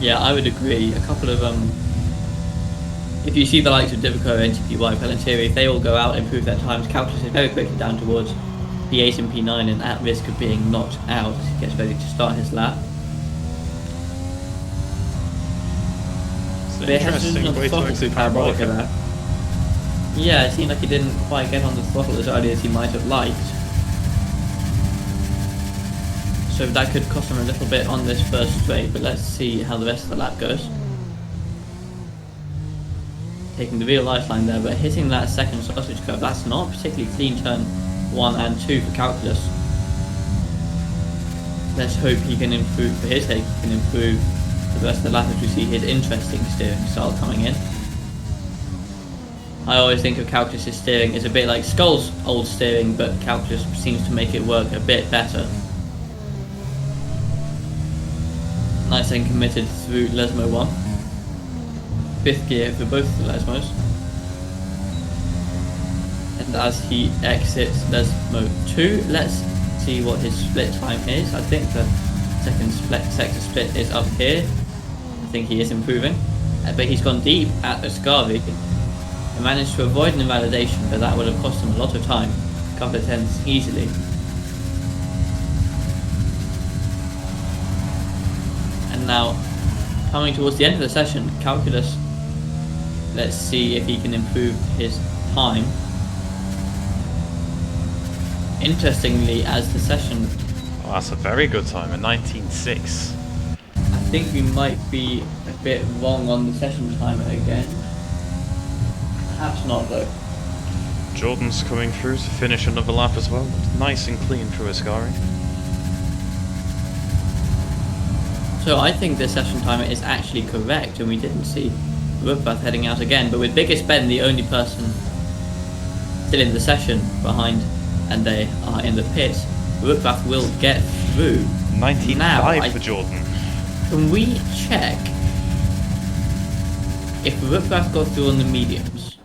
Yeah, I would agree. A couple of if you see the likes of Divico, NTPY, Palantiri, if they all go out, improve their times, Calculus is very quickly down towards P8 and P9 and at risk of being knocked out as he gets ready to start his lap. It's an interesting way to actually parabolic him. Yeah, it seemed like he didn't quite get on the throttle as early as he might have liked. So that could cost him a little bit on this first straight, but let's see how the rest of the lap goes. Taking the real lifeline there, but hitting that second sausage curve, that's not a particularly clean turn 1 and 2 for Calculus. Let's hope he can improve, for his sake, he can improve the rest of the lap as we see his interesting steering style coming in. I always think of Calculus's steering as a bit like Skull's old steering, but Calculus seems to make it work a bit better. Nice and committed through Lesmo 1. 5th gear for both the Lesmos. And as he exits Lesmo 2, let's see what his split time is. I think the second sector split is up here. I think he is improving. But he's gone deep at Ascavi and managed to avoid an invalidation, but that would have cost him a lot of time. A couple of tenths easily. And now, coming towards the end of the session, Calculus, let's see if he can improve his time. Interestingly, as the session... Oh, that's a very good time, a 19.6. I think we might be a bit wrong on the session timer again. Perhaps not though. Jordan's coming through to finish another lap as well. Nice and clean through Ascari. So I think the session timer is actually correct, and we didn't see Ruprath heading out again, but with Biggest Ben the only person still in the session behind, and they are in the pits, Ruprath will get through. 19.5 for Jordan. Can we check if Ruprath got through on the mediums?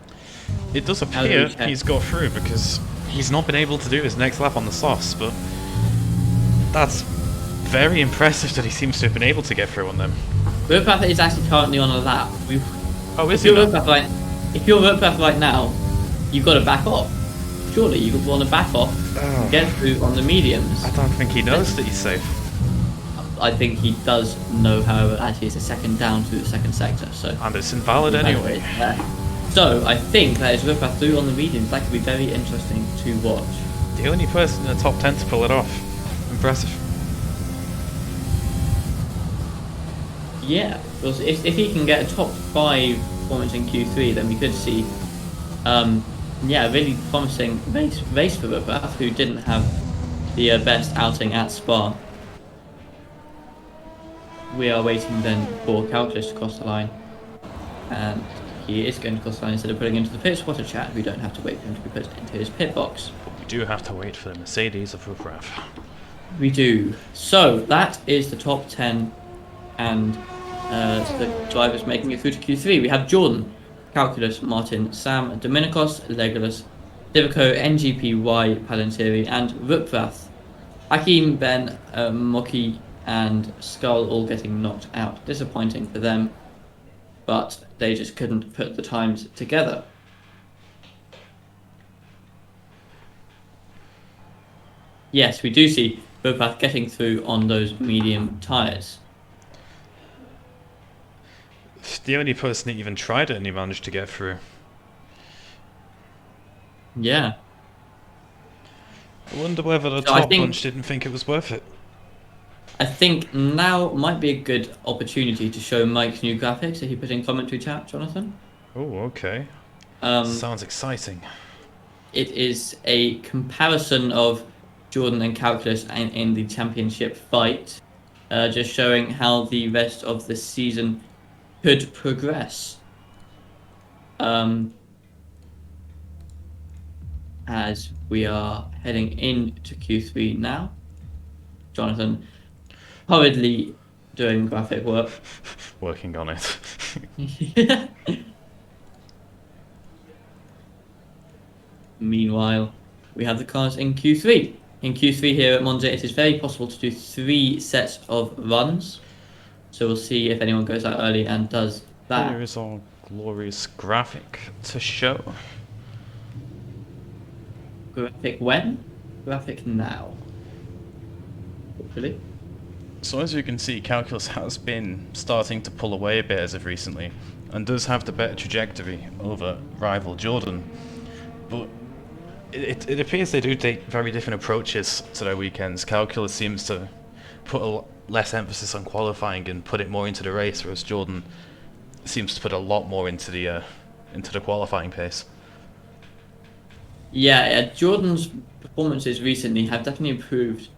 It does appear he's got through, because he's not been able to do his next lap on the softs, but that's very impressive that he seems to have been able to get through on them. Ruprath is actually currently on a lap. Oh, is he? If you're Ruprath right now, you've got to back off. Surely you want to back off and get through on the mediums. I don't think he knows that he's safe. I think he does know, however, actually it's a second down through the second sector, so... And it's invalid anyway. So, I think that is Ruprath through on the mediums. That could be very interesting to watch. The only person in the top 10 to pull it off. Impressive. Yeah, because if he can get a top 5 performance in Q3, then we could see, yeah, a really promising race for Ruprath, who didn't have the best outing at Spa. We are waiting then for Calculus to cross the line, and he is going to cross the line instead of putting into the pit spotter chat. We don't have to wait for him to be put into his pit box. But we do have to wait for the Mercedes of Ruprath. We do. So that is the top 10 and the drivers making it through to Q3. We have Jordan, Calculus, Martin, Sam, Dominicos, Legolas, Divico, NGPY, Palantiri, and Ruprath. Hakim, Ben, Moki, and Skull all getting knocked out. Disappointing for them, but they just couldn't put the times together. Yes, we do see Ruprath getting through on those medium tyres. The only person that even tried it and he managed to get through. Yeah. I wonder whether the top bunch didn't think it was worth it. I think now might be a good opportunity to show Mike's new graphics that he put in commentary chat, Jonathan. Oh, okay. Sounds exciting. It is a comparison of Jordan and Calculus in the championship fight, just showing how the rest of the season could progress. As we are heading into Q3 now, Jonathan hurriedly doing graphic work. Working on it. Meanwhile, we have the cars in Q3. In Q3 here at Monza, it is very possible to do 3 sets of runs. So we'll see if anyone goes out early and does that. Here is our glorious graphic to show. Graphic when? Graphic now. Hopefully. So as you can see, Calculus has been starting to pull away a bit as of recently, and does have the better trajectory over rival Jordan. But it appears they do take very different approaches to their weekends. Calculus seems to put less emphasis on qualifying and put it more into the race, whereas Jordan seems to put a lot more into the qualifying pace. Yeah, Jordan's performances recently have definitely improved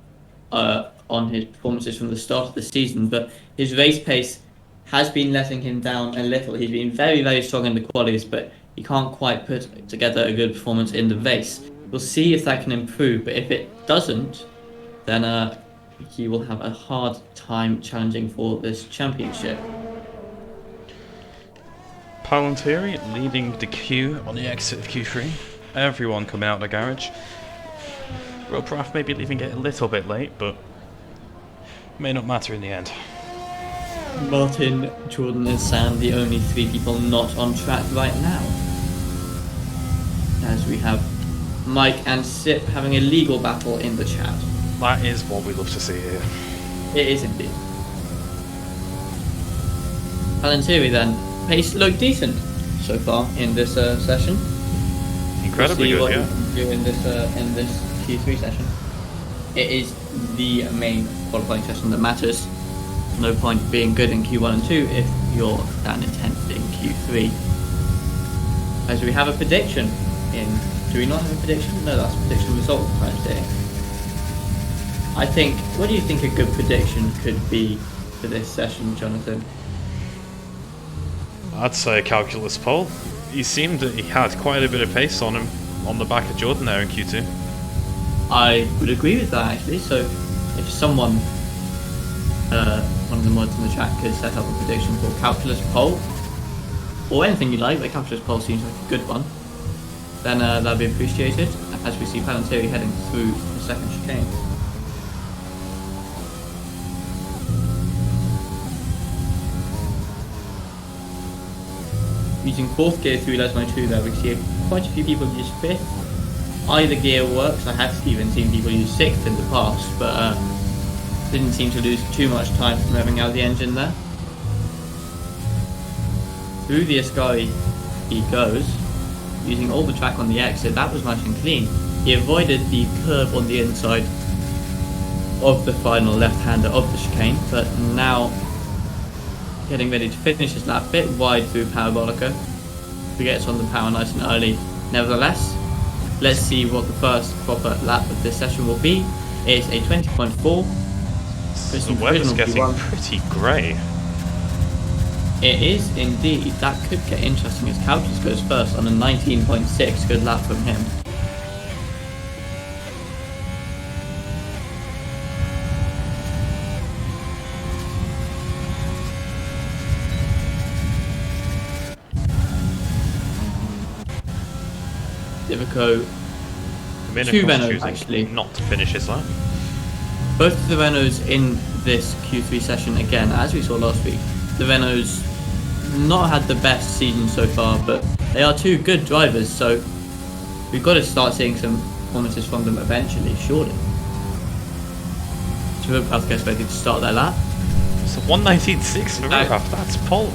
on his performances from the start of the season, but his race pace has been letting him down a little. He's been very, very strong in the qualies, but he can't quite put together a good performance in the race. We'll see if that can improve, but if it doesn't, then he will have a hard time challenging for this championship. Palantiri leading the queue on the exit of Q3. Everyone coming out of the garage. Roprath maybe leaving it a little bit late, but may not matter in the end. Martin, Jordan and Sam, the only 3 people not on track right now. As we have Mike and Sip having a legal battle in the chat. That is what we love to see here. It is indeed. Palantiri then, pace looked decent so far in this session. Incredibly we'll see good, what he can do in this Q3 session. It is the main qualifying session that matters. No point being good in Q1 and 2 if you're down in 10th in Q3. As we have a prediction in... Do we not have a prediction? No, that's a prediction result Wednesday. I think... What do you think a good prediction could be for this session, Jonathan? I'd say a Calculus pole. He seemed that he had quite a bit of pace on him on the back of Jordan there in Q2. I would agree with that actually. So if someone, one of the mods in the chat could set up a prediction for Calculus pole, or anything you like, but Calculus pole seems like a good one, then that'd be appreciated as we see Palantiri heading through the second chicane. Using 4th gear through Lesmo 2 there, we see quite a few people use 5th. Either gear works. I have even seen people use 6th in the past, but didn't seem to lose too much time from revving out the engine there. Through the Ascari he goes, using all the track on the exit. That was nice and clean. He avoided the curve on the inside of the final left-hander of the chicane, but now getting ready to finish his lap, bit wide through Parabolica. He gets on the power nice and early. Nevertheless, let's see what the first proper lap of this session will be. It's a 20.4. The weather's getting pretty grey. It is indeed. That could get interesting as Calculus goes first on a 19.6. Good lap from him. Divico, 2 Renaults actually. Not to finish his lap. Both of the Renaults in this Q3 session again, as we saw last week. The Renaults not had the best season so far, but they are 2 good drivers, so we've got to start seeing some performances from them eventually, surely. So Roprath gets ready to start their lap. So 119.6 for Roprath, that's pole.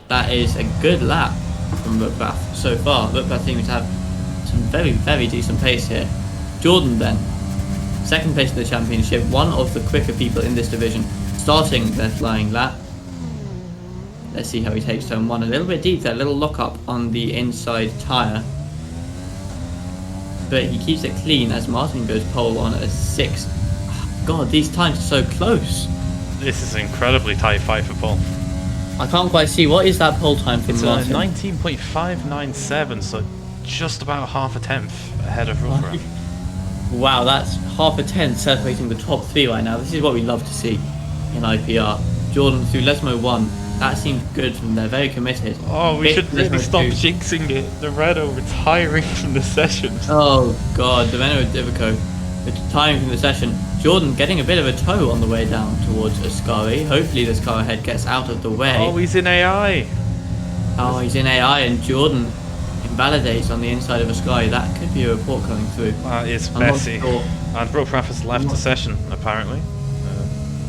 That is a good lap from Roprath so far. Roprath seems to have some very, very decent pace here. Jordan then, 2nd place in the championship, one of the quicker people in this division, starting their flying lap. Let's see how he takes turn 1. A little bit deep there, a little lock up on the inside tyre. But he keeps it clean as Martin goes pole on a 6. God, these times are so close. This is an incredibly tight fight for pole. I can't quite see. What is that pole time for It's Martin? 19.597, so just about half a tenth ahead of Rough. Wow, that's half a tenth separating the top 3 right now. This is what we love to see in IPR. Jordan through Lesmo 1. That seemed good and they're very committed. Oh, we should really Lesmo stop 2. jinxing it. The Renault retiring from the session. Oh god, the Renault Iveco retiring from the session. Jordan getting a bit of a tow on the way down towards Ascari. Hopefully this car ahead gets out of the way. Oh, he's in AI. Oh, he's in AI and Jordan invalidates on the inside of Ascari. That could be a report coming through. That is I'm not messy. sure. And Rough has left the session, apparently.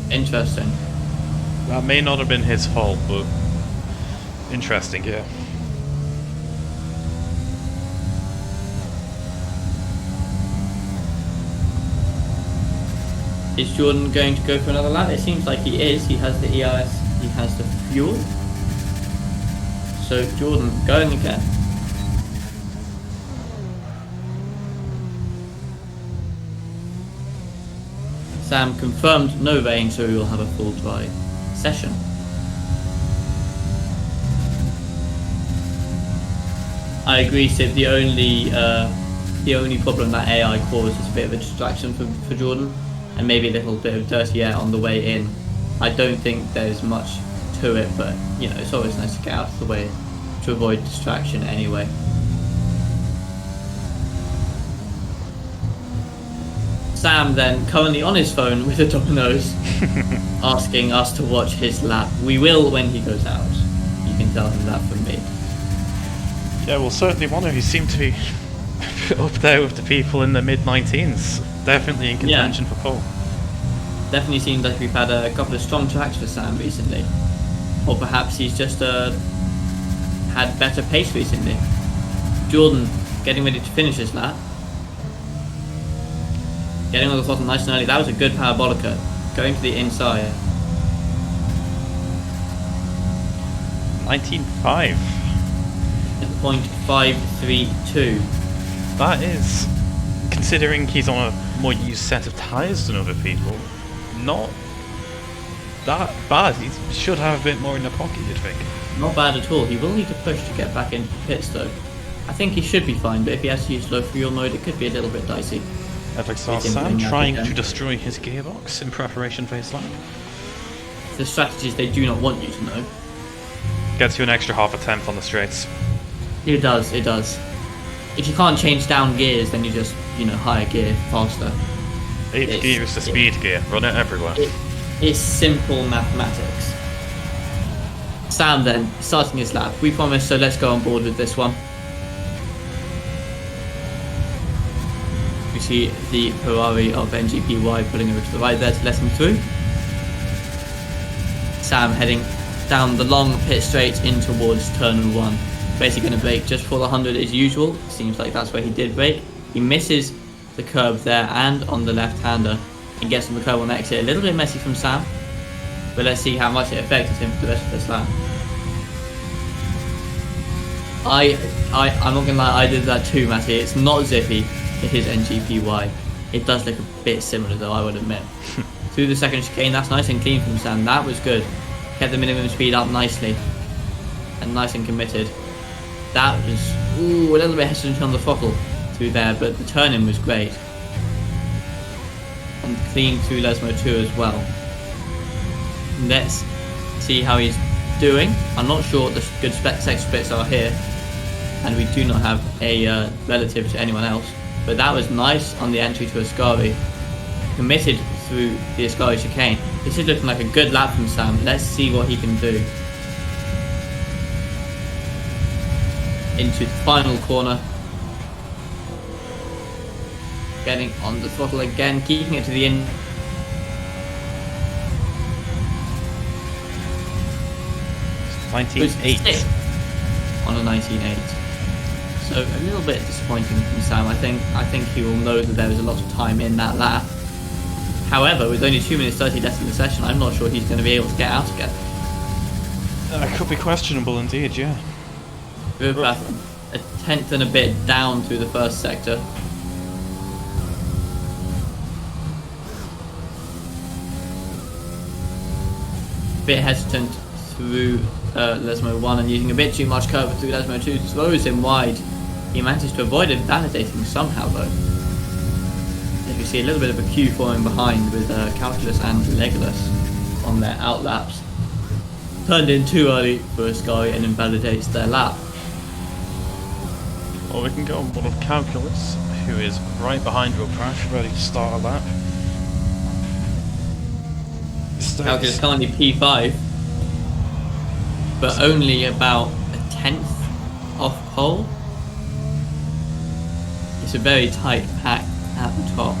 Interesting. That may not have been his fault, but interesting, yeah. Is Jordan going to go for another lap? It seems like he is. He has the ERS, he has the fuel. So Jordan going again. Sam confirmed no rain, so we will have a full dry session. I agree, Sid. The only problem that AI caused is a bit of a distraction for Jordan, and maybe a little bit of dirty air on the way in. I don't think there's much to it, but you know, it's always nice to get out of the way to avoid distraction anyway. Sam then currently on his phone with the Domino's asking us to watch his lap. We will when he goes out. You can tell him that from me. Yeah, we'll certainly want to. He seemed to be up there with the people in the mid-19s. Definitely in contention for pole. Definitely seems like we've had a couple of strong tracks for Sam recently. Or perhaps he's just had better pace recently. Jordan getting ready to finish his lap. Getting on the throttle nice and early. That was a good parabolica. Going to the inside. 19.5. 0.532. That is, considering he's on a more used set of tyres than other people, not that bad. He should have a bit more in the pocket, you'd think. Not bad at all. He will need to push to get back into pits though. I think he should be fine, but if he has to use low fuel mode, it could be a little bit dicey. FXR Sam trying to destroy his gearbox in preparation for his lap. The strategies they do not want you to know. Gets you an extra half a tenth on the straights. It does, it does. If you can't change down gears, then you just, higher gear faster. 8th gear is the speed gear, run it everywhere. It's simple mathematics. Sam then, starting his lap. We promised, so let's go on board with this one. We see the Ferrari of NGPY pulling over to the right there to let him through. Sam heading down the long pit straight in towards turn 1. Basically going to brake just for the 100 as usual. Seems like that's where he did brake. He misses the curb there and on the left-hander and gets on the curb on the exit. A little bit messy from Sam, but let's see how much it affected him for the rest of this lap. I'm not gonna lie, I did that too, Matty. It's not zippy, it is NGPY. It does look a bit similar though, I would admit. Through the second chicane, that's nice and clean from Sam. That was good. Kept the minimum speed up nicely and nice and committed. That was a little bit hesitant on the throttle through there, but the turn-in was great. And clean through Lesmo 2 as well. Let's see how he's doing. I'm not sure what the good sex splits are here, and we do not have a relative to anyone else, but that was nice on the entry to Ascari. Committed through the Ascari chicane. This is looking like a good lap from Sam. Let's see what he can do. Into the final corner. Getting on the throttle again, keeping it to the end. On a 19.8. So a little bit disappointing from Sam. I think he will know that there was a lot of time in that lap. However, with only 2 minutes 30 left in the session, I'm not sure he's going to be able to get out again. That could be questionable indeed, yeah. Ruprath a tenth and a bit down through the first sector. Bit hesitant through Lesmo 1 and using a bit too much cover through Lesmo 2, throws him wide. He manages to avoid it, validating somehow though. As you see a little bit of a queue forming behind with Calculus and Legolas on their outlaps. Turned in too early for Ascari and invalidates their lap. Well, we can go on board with Calculus, who is right behind Ruprath, ready to start a lap. Calculus currently P5, but only about a tenth off pole. It's a very tight pack at the top.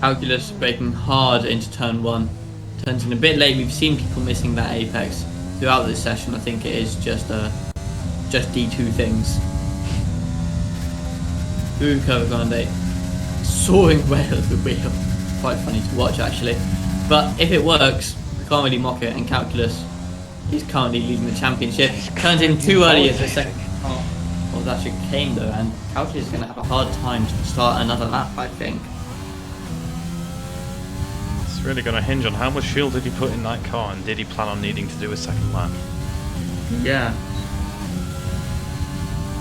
Calculus braking hard into turn 1. Turns in a bit late. We've seen people missing that apex throughout this session. I think it is just D2 things. Through Curve Grande, soaring away at the wheel. Quite funny to watch actually. But if it works, we can't really mock it, and Calculus is currently leading the championship. Turns in too early as the second half of that chicane though, and Calculus is going to have a hard time to start another lap, I think. It's really going to hinge on how much fuel did he put in that car, and did he plan on needing to do a second lap? Yeah.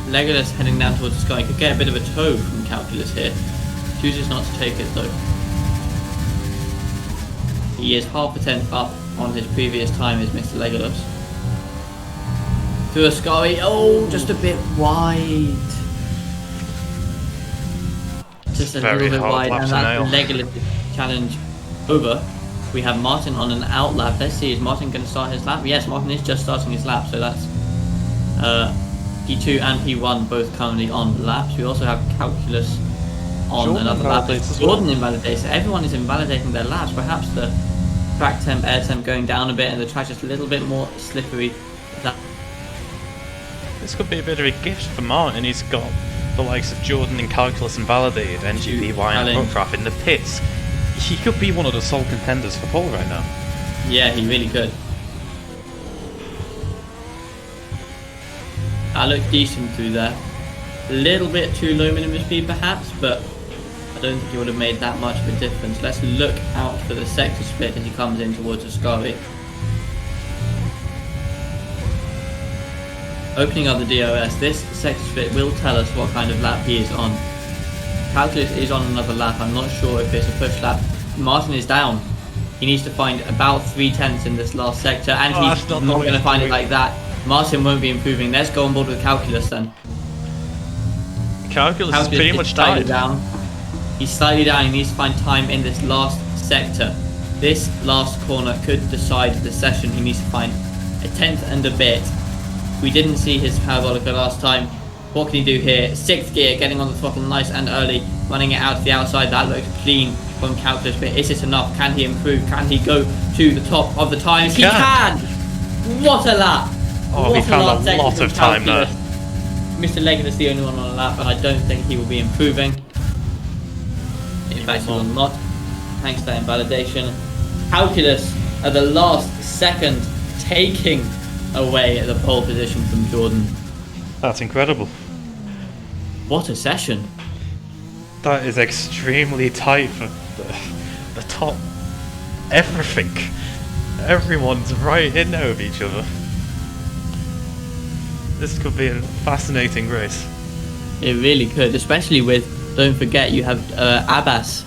Legolas heading down towards the sky. Could get a bit of a tow from Calculus here. Chooses not to take it though. He is half a tenth up on his previous time as Mr. Legolas. Through Ascari. Oh, just a bit wide. Just a little bit wide, and that's Legolas' challenge over. We have Martin on an out lap. Let's see, is Martin going to start his lap? Yes, Martin is just starting his lap, so that's P2 and P1 both currently on laps. We also have Calculus on Jordan another lap. Jordan well. invalidates. Everyone is invalidating their laps. Perhaps the track temp, air temp going down a bit, and the track just a little bit more slippery. This could be a bit of a gift for Martin. He's got the likes of Jordan and Calculus invalidated, NGPY and Ruprath in the pits. He could be one of the sole contenders for pole right now. Yeah, he really could. That looked decent through there. A little bit too low minimum speed perhaps, but I don't think he would have made that much of a difference. Let's look out for the sector split as he comes in towards Ascari. Opening up the DRS, this sector split will tell us what kind of lap he is on. Calculus is on another lap. I'm not sure if it's a push lap. Martin is down. He needs to find about 3/10 in this last sector, and he's not going to find it like that. Martin won't be improving. Let's go on board with Calculus then. Calculus is pretty much died. Down. He's slightly down. He needs to find time in this last sector. This last corner could decide the session. He needs to find a tenth and a bit. We didn't see his parabolica last time. What can he do here? 6th gear, getting on the throttle nice and early, running it out to the outside. That looks clean from Calculus, but is it enough? Can he improve? Can he go to the top of the times? He can! What a lap! Oh, he found a lot of time there. Mr. Leggett is the only one on a lap, and I don't think he will be improving. In fact, he will not, thanks to that invalidation. Calculus at the last second, taking away the pole position from Jordan. That's incredible. What a session. That is extremely tight for the top. Everything. Everyone's right in there with each other. This could be a fascinating race. It really could, especially with, don't forget, you have Abbas.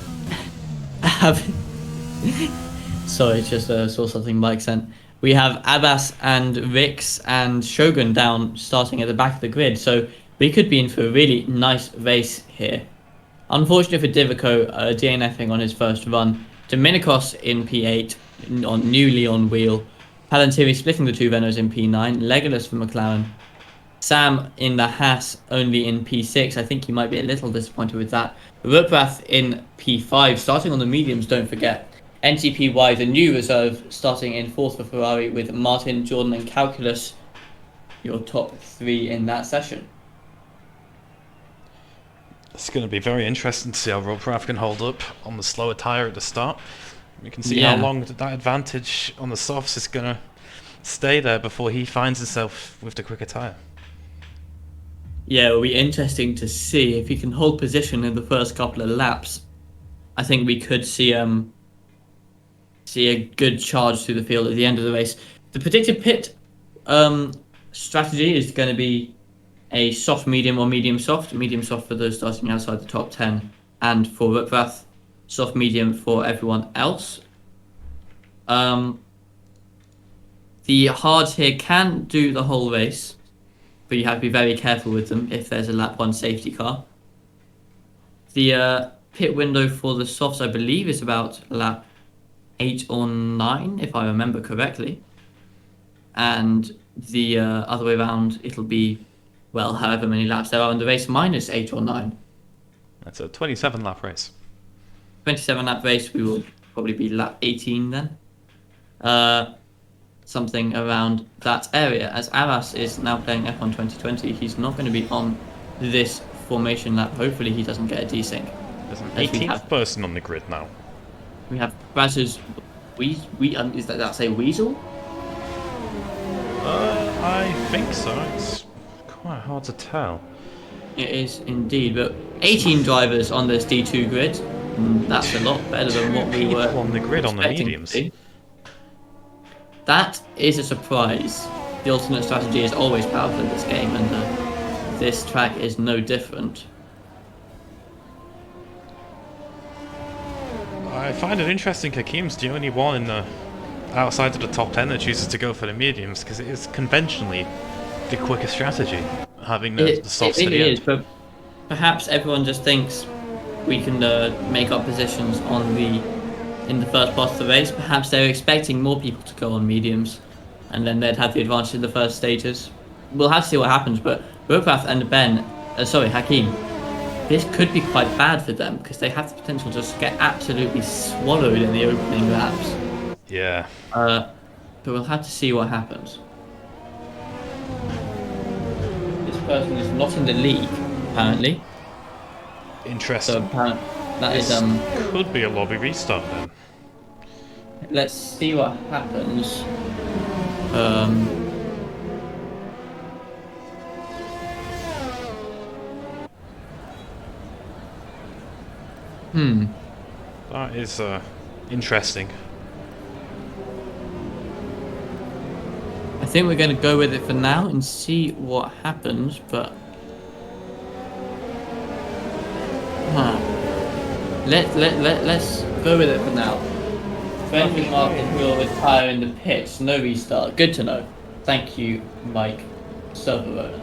Sorry, just saw something Mike sent. We have Abbas and Rix and Shogun down, starting at the back of the grid, so we could be in for a really nice race here. Unfortunately for Divico, DNFing on his first run. Dominicos in P8, newly on wheel. Palantiri splitting the two Venos in P9. Legolas for McLaren. Sam in the Haas only in P6. I think you might be a little disappointed with that. Ruprath in P5, starting on the mediums, don't forget. NCPY, the new reserve, starting in 4th for Ferrari with Martin, Jordan and Calculus your top 3 in that session. It's going to be very interesting to see how Robrath can hold up on the slower tyre at the start. We can see how long that advantage on the softs is going to stay there before he finds himself with the quicker tyre. Yeah, it'll be interesting to see if he can hold position in the first couple of laps. I think we could see a good charge through the field at the end of the race. The predicted pit strategy is going to be a soft medium or medium soft. Medium soft for those starting outside the top 10, and for Robrath, soft medium for everyone else. The hards here can do the whole race, but you have to be very careful with them if there's a lap 1 safety car. The pit window for the softs, I believe, is about lap 8 or 9, if I remember correctly. And the other way around, it'll be, well, however many laps there are in the race, minus 8 or 9. That's a 27 lap race. 27 lap race, we will probably be lap 18 then. Something around that area. As Aras is now playing F1 2020, he's not going to be on this formation lap. Hopefully he doesn't get a desync. There's an 18th person on the grid now. We have Braz's is that say Weasel? I think so. It's quite hard to tell. It is indeed, but 18 drivers on this D2 grid. That's a lot better than what we were on the grid on the mediums. That is a surprise. The alternate strategy is always powerful in this game, and this track is no different. I find it interesting Hakim's the only one in the outside of the top 10 that chooses to go for the mediums, because it is conventionally the quicker strategy, having the softs to the end. It is, but perhaps everyone just thinks we can make up positions in the first part of the race. Perhaps they're expecting more people to go on mediums, and then they'd have the advantage in the first stages. We'll have to see what happens, but Robrath and Hakim, this could be quite bad for them, because they have the potential to just get absolutely swallowed in the opening laps. Yeah. But we'll have to see what happens. This person is not in the league, apparently. Interesting. So that is could be a lobby restart then. Let's see what happens. That is interesting. I think we're going to go with it for now and see what happens, but let's go with it for now. Benjamin Martin will retire in the pits. No restart. Good to know. Thank you, Mike Silverone.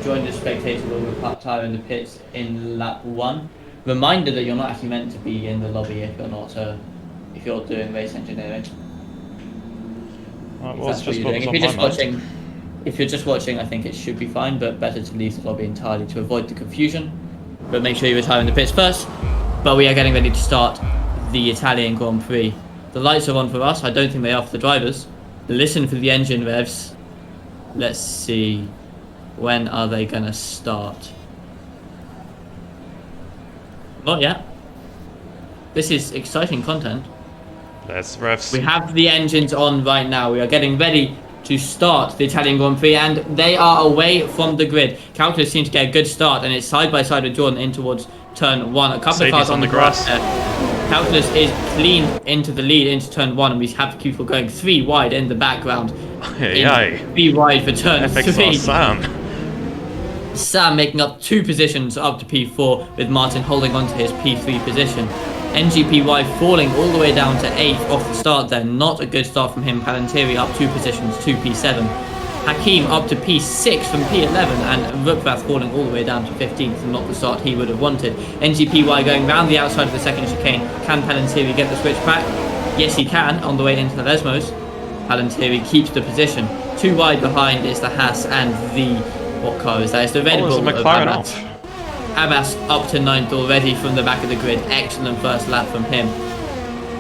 Join the spectator will retire in the pits in lap 1. Reminder that you're not actually meant to be in the lobby if you're not if you're doing race engineering. If you're just watching, I think it should be fine, but better to leave the lobby entirely to avoid the confusion. But make sure you retire in the pits first. But we are getting ready to start the Italian Grand Prix. The lights are on for us. I don't think they are for the drivers. Listen for the engine revs. Let's see. When are they going to start? Not yet. This is exciting content. There's revs. We have the engines on right now. We are getting ready to start the Italian Grand Prix, and they are away from the grid. Calculus seems to get a good start, and it's side by side with Jordan in towards turn 1. A couple of cars on the grass there. Calculus is clean into the lead into turn 1, and we have the Q4 going 3 wide in the background. 3 wide for turn 3. Sam making up 2 positions up to P4, with Martin holding on to his P3 position. NGPY falling all the way down to 8th off the start there. Not a good start from him. Palantiri up 2 positions to P7. Hakim up to P6 from P11, and Rukvath falling all the way down to 15th, and not the start he would have wanted. NGPY going round the outside of the second chicane. Can Palantiri get the switch back? Yes, he can, on the way into the Lesmos. Palantiri keeps the position. 2 wide behind is the Haas and the... what car is that? It's the Red Bull. McLaren Abbas up to 9th already from the back of the grid. Excellent first lap from him.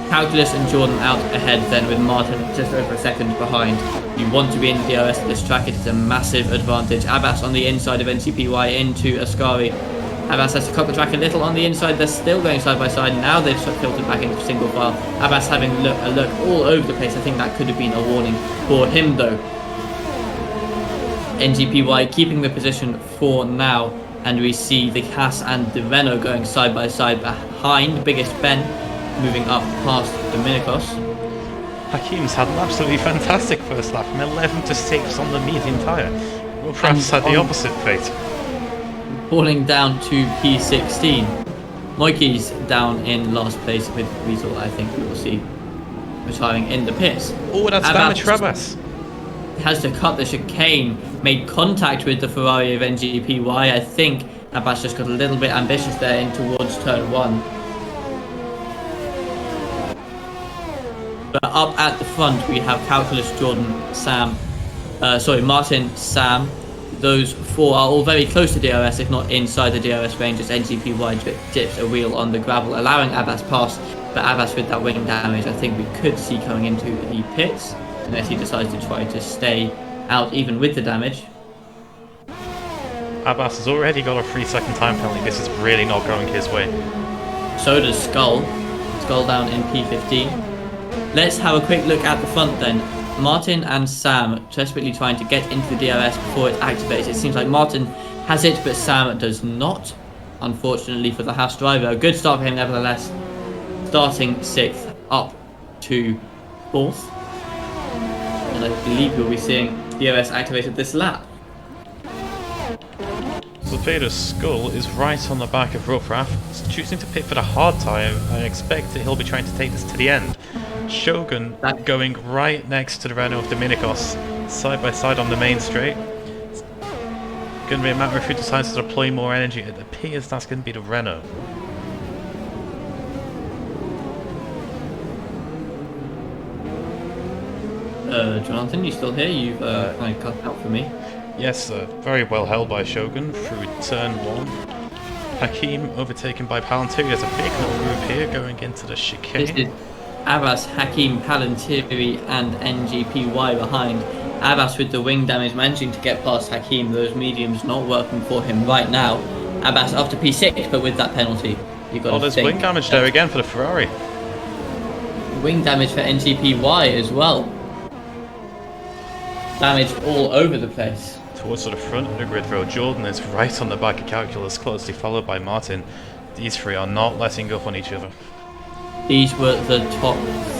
Calculus and Jordan out ahead then, with Martin just over a second behind. You want to be in the DRS at this track, it is a massive advantage. Abbas on the inside of NCPY into Ascari. Abbas has to cut the track a little on the inside. They're still going side by side. Now they've filtered back into single file. Abbas having a look all over the place. I think that could have been a warning for him though. NGPY keeping the position for now. And we see the Haas and the Renault going side by side behind Biggest Ben, moving up past Dominicos. Hakim's had an absolutely fantastic first lap from 11 to 6 on the medium tyre. Wolfraff's had the opposite fate. Falling down to P16. Moiki's down in last place with Weasel. I think we will see retiring in the pits. Oh, that's damage for Abbas. Has to cut the chicane, made contact with the Ferrari of NGPY. I think Abbas just got a little bit ambitious there in towards turn 1. But up at the front we have Calculus, Jordan, Martin, Sam. Those 4 are all very close to DRS, if not inside the DRS range, as NGPY dips a wheel on the gravel, allowing Abbas past. But Abbas with that wing damage, I think we could see coming into the pits, unless he decides to try to stay out even with the damage. Abbas has already got a 3-second time penalty. This is really not going his way. So does Skull. Skull down in P15. Let's have a quick look at the front then. Martin and Sam desperately trying to get into the DRS before it activates. It seems like Martin has it, but Sam does not. Unfortunately for the Haas driver. A good start for him nevertheless. Starting 6th up to 4th. And I believe we'll be seeing DRS activated this lap. Sulfader's Skull is right on the back of Wolfraff, choosing to pit for the hard tyre. I expect that he'll be trying to take this to the end. Shogun going right next to the Renault of Dominicos, side by side on the main straight. It's going to be a matter of who decides to deploy more energy. It appears that's going to be the Renault. Jonathan, you still here? You've kind of cut out for me. Yes, very well held by Shogun through turn 1. Hakim overtaken by Palantiri. There's a big little group here going into the chicane. This is Abbas, Hakim, Palantiri and NGPY behind. Abbas with the wing damage managing to get past Hakim. Those mediums not working for him right now. Abbas up to P6, but with that penalty, you got to there's wing damage there again for the Ferrari. Wing damage for NGPY as well. Damage all over the place. Towards the front of the grid row, Jordan is right on the back of Calculus, closely followed by Martin. These 3 are not letting up on each other. These were the top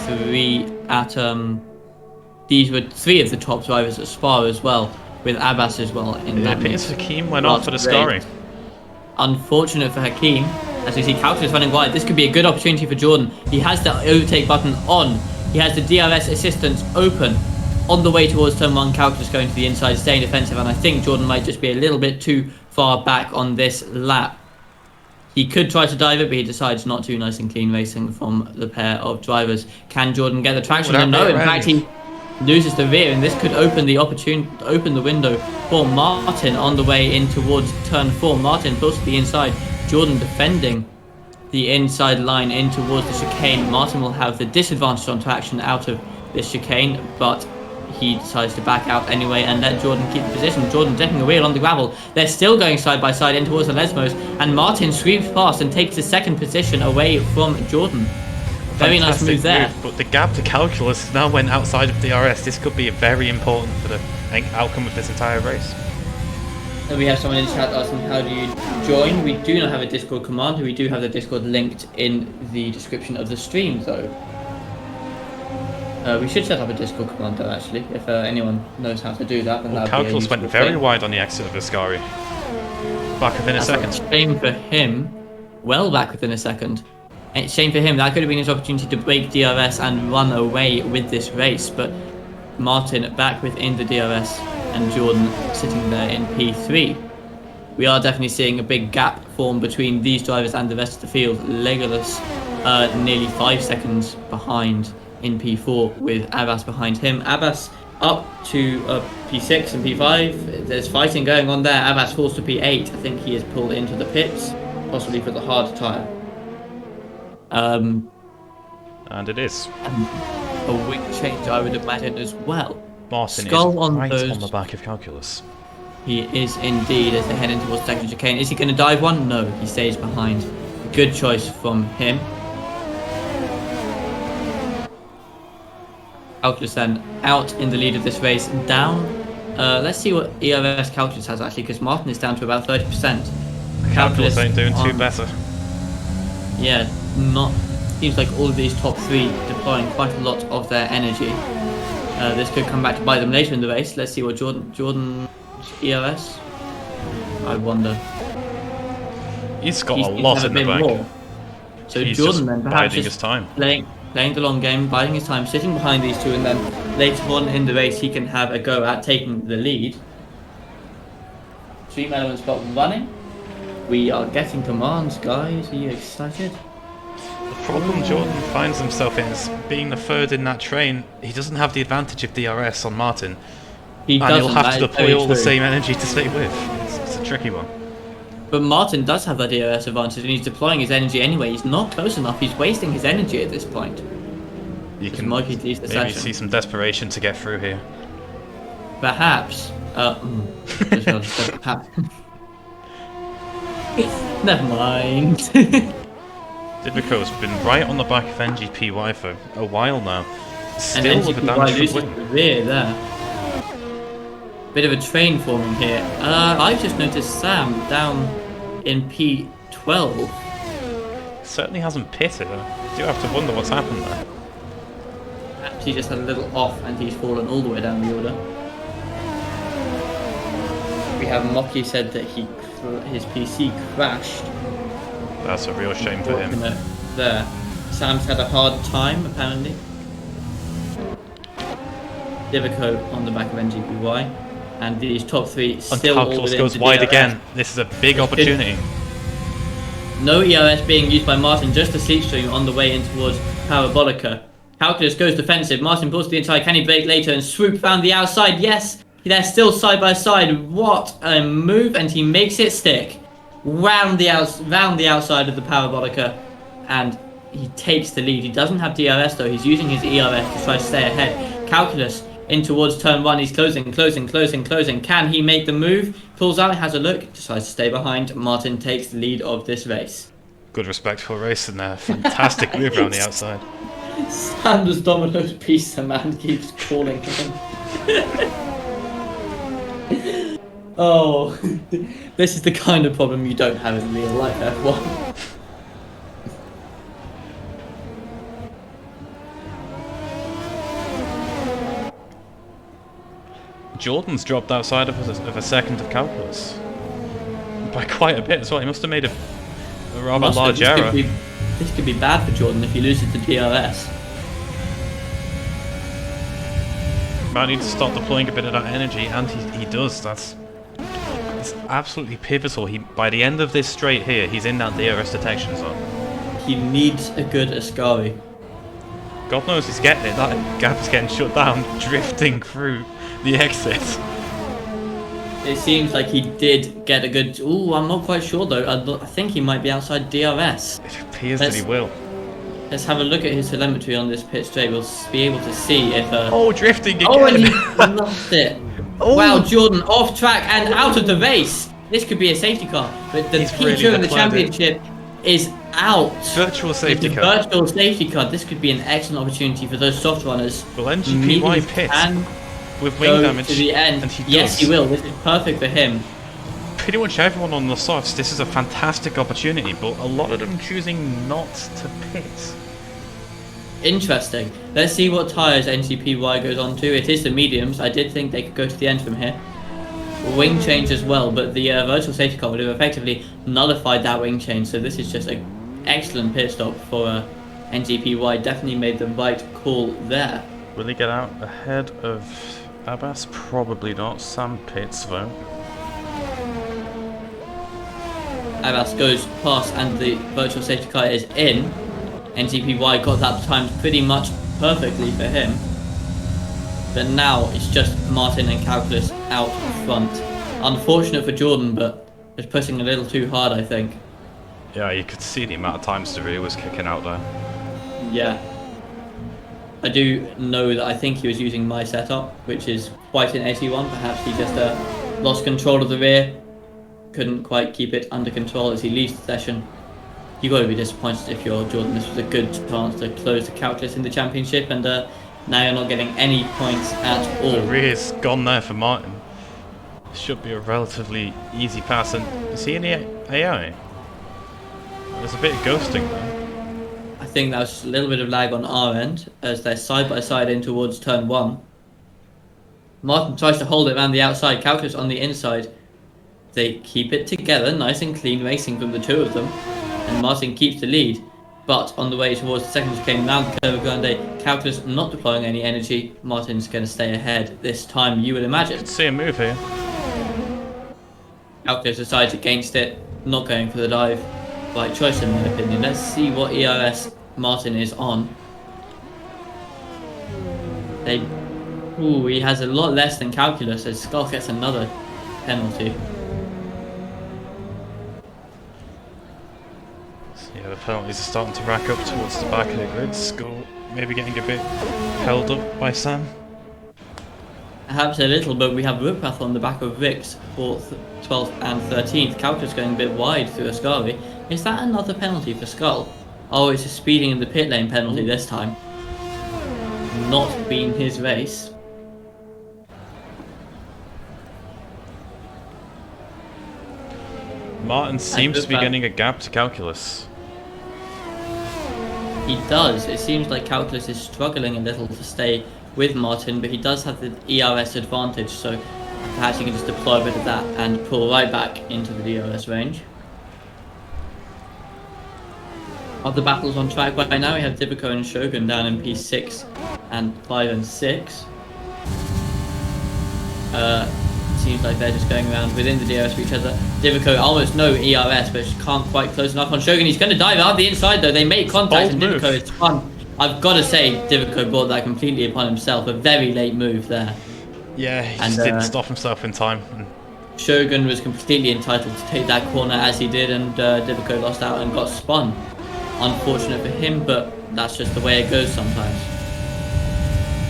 3 at these were 3 of the top drivers at Spa as well, with Abbas as well in that mix. Hakim went off for the scoring. Unfortunate for Hakim, as we see Calculus running wide. This could be a good opportunity for Jordan. He has the overtake button on. He has the DRS assistance open. On the way towards turn 1, Calculus going to the inside, staying defensive, and I think Jordan might just be a little bit too far back on this lap. He could try to dive it, but he decides not to. Nice and clean racing from the pair of drivers. Can Jordan get the traction? No, in fact, he loses the rear, and this could open the window for Martin on the way in towards turn 4. Martin close to the inside. Jordan defending the inside line in towards the chicane. Martin will have the disadvantage on traction out of this chicane, but he decides to back out anyway and let Jordan keep the position. Jordan taking a wheel on the gravel. They're still going side by side in towards the Lesmos, and Martin sweeps past and takes the 2nd position away from Jordan. Very nice move there. But the gap to Calculus now went outside of DRS. This could be very important for the outcome of this entire race. We have someone in chat asking how do you join. We do not have a Discord command. We do have the Discord linked in the description of the stream though. We should set up a Discord command though, actually. If anyone knows how to do that, then that would be a Calculus went very wide on the exit of Ascari. Back within a second. Shame for him. Well back within a second. It's shame for him. That could have been his opportunity to break DRS and run away with this race. But Martin back within the DRS and Jordan sitting there in P3. We are definitely seeing a big gap form between these drivers and the rest of the field. Legolas nearly 5 seconds behind in P4 with Abbas behind him. Abbas up to P6 and P5. There's fighting going on there. Abbas falls to P8. I think he is pulled into the pits, possibly for the hard tyre. And it is. And a wing change, I would imagine, as well. Martin Skull is on right those. on the back of Calculus. He is indeed as they head in towards second chicane. Is he going to dive one? No, he stays behind. Good choice from him. Calculus then out in the lead of this race, down. Let's see what ERS Calculus has actually, because Martin is down to about 30%. Calculus ain't doing too better. Yeah, not. Seems like all of these top three deploying quite a lot of their energy. This could come back to bite them later in the race. Let's see what Jordan's ERS. I wonder. He's got a lot in the back. More. So he's Jordan just then perhaps biding his time. Playing the long game, biding his time, sitting behind these two, and then later on in the race he can have a go at taking the lead. Stream Element spot running. We are getting commands, guys. Are you excited? The problem Jordan finds himself in is being the third in that train. He doesn't have the advantage of DRS on Martin. And he'll have to deploy all the same energy to stay with. It's a tricky one. But Martin does have that DRS advantage, and he's deploying his energy anyway. He's not close enough. He's wasting his energy at this point. You can maybe see some desperation to get through here. Perhaps. Never mind. Divico's been right on the back of NGPY for a while now. Still with a damage from wing. Rear there. Bit of a train forming here. I've just noticed Sam down in P12. Certainly hasn't pitted. I do have to wonder what's happened there. Perhaps he just had a little off and he's fallen all the way down the order. We have Mocky said that his PC crashed. That's a real shame for him. There. Sam's had a hard time, apparently. Divico on the back of NGPY. And these top three still all within goes wide again. This is a big opportunity. No ERS being used by Martin, just a slipstream on the way in towards Parabolica. Calculus goes defensive. Martin pulls to the inside. Can he break later and swoop round the outside? Yes, they're still side by side. What a move! And he makes it stick round the outside of the Parabolica, and he takes the lead. He doesn't have DRS though. He's using his ERS to try to stay ahead. Calculus in towards turn one. He's closing. Can he make the move? Pulls out, has a look, decides to stay behind. Martin takes the lead of this race. Good respectful race in there. Fantastic move around the outside. Sanders Domino's piece, the man keeps calling him. Oh, this is the kind of problem you don't have in real life, F1. Jordan's dropped outside of a second of Calculus. By quite a bit as well. He must have made a rather large error. This could be bad for Jordan if he loses the DRS. Might need to start deploying a bit of that energy, and he does. It's absolutely pivotal. By the end of this straight here, he's in that DRS detection zone. He needs a good Ascari. God knows he's getting it. That gap is getting shut down, drifting through the exit. It seems like he did get a good... Ooh, I'm not quite sure though. I think he might be outside DRS. It appears that he will. Let's have a look at his telemetry on this pit straight. We'll be able to see if... Oh, drifting again! Oh, and he lost it. Oh. Wow, Jordan off track and out of the race. This could be a safety car. But the team really in the championship is out. Virtual safety car. Virtual safety car. This could be an excellent opportunity for those soft runners. Well, NGPY pit with wing damage, to the end. And he does. Yes, he will. This is perfect for him. Pretty much everyone on the softs, this is a fantastic opportunity, but a lot of them choosing not to pit. Interesting. Let's see what tyres NGPY goes on to. It is the mediums. I did think they could go to the end from here. Wing change as well, but the virtual safety car would have effectively nullified that wing change, so this is just an excellent pit stop for NGPY. Definitely made the right call there. Will he get out ahead of Abbas? Probably not. Sam pits though. Abbas goes past and the virtual safety car is in. NGPY got that timed pretty much perfectly for him. But now it's just Martin and Calculus out front. Unfortunate for Jordan, but just pushing a little too hard, I think. Yeah, you could see the amount of times the rear was kicking out there. Yeah. I do know that I think he was using my setup, which is quite an edgy one. Perhaps he just lost control of the rear, couldn't quite keep it under control as he leaves the session. You got to be disappointed if you're Jordan. This was a good chance to close the calculus in the championship, and now you're not getting any points at all. The rear's gone there for Martin. Should be a relatively easy pass. And is he in the AI? There's a bit of ghosting there. I think that was a little bit of lag on our end as they're side by side in towards turn 1. Martin tries to hold it around the outside, calculus on the inside. They keep it together, nice and clean racing from the two of them, and Martin keeps the lead. But on the way towards the second chicane round the curve grande, calculus not deploying any energy. Martin's going to stay ahead this time, you would imagine. Could see a move here. Calculus decides against it, not going for the dive. Right choice in my opinion. Let's see what ERS Martin is on. He has a lot less than calculus as Skull gets another penalty. So yeah, the penalties are starting to rack up towards the back of the grid. Skull maybe getting a bit held up by Sam. Perhaps a little, but we have Ruppath on the back of Rick's 4th, 12th and 13th. Calculus going a bit wide through Ascari. Is that another penalty for Skull? Oh, it's a speeding in the pit lane penalty this time. Not been his race. Martin seems to be getting a gap to calculus. He does. It seems like calculus is struggling a little to stay with Martin, but he does have the ERS advantage, so perhaps he can just deploy a bit of that and pull right back into the DRS range. Other battles on track right now, we have Divico and Shogun down in P6 and 5 and 6. Seems like they're just going around within the DRS for each other. Divico almost no ERS, but can't quite close enough on Shogun. He's going to dive out the inside though. They make contact and Divico is fun. I've got to say, Divico brought that completely upon himself. A very late move there. Yeah, he just didn't stop himself in time. Shogun was completely entitled to take that corner as he did, and Divico lost out and got spun. Unfortunate for him, but that's just the way it goes sometimes.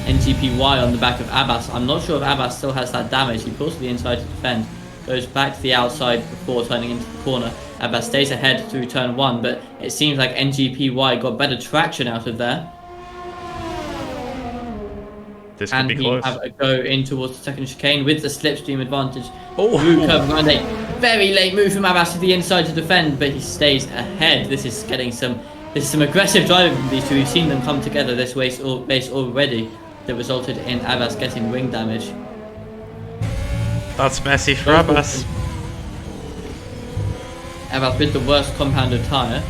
NGPY on the back of Abbas. I'm not sure if Abbas still has that damage. He pulls to the inside to defend, goes back to the outside before turning into the corner. Abbas stays ahead through turn 1, but it seems like NGPY got better traction out of there. This could be close. And he have a go in towards the second chicane with the slipstream advantage. Oh, curve around a very late move from Abbas to the inside to defend, but he stays ahead. This is getting some aggressive driving from these two. We've seen them come together this race already. That resulted in Abbas getting wing damage. That's messy for Abbas. Abbas with the worst compounded tyre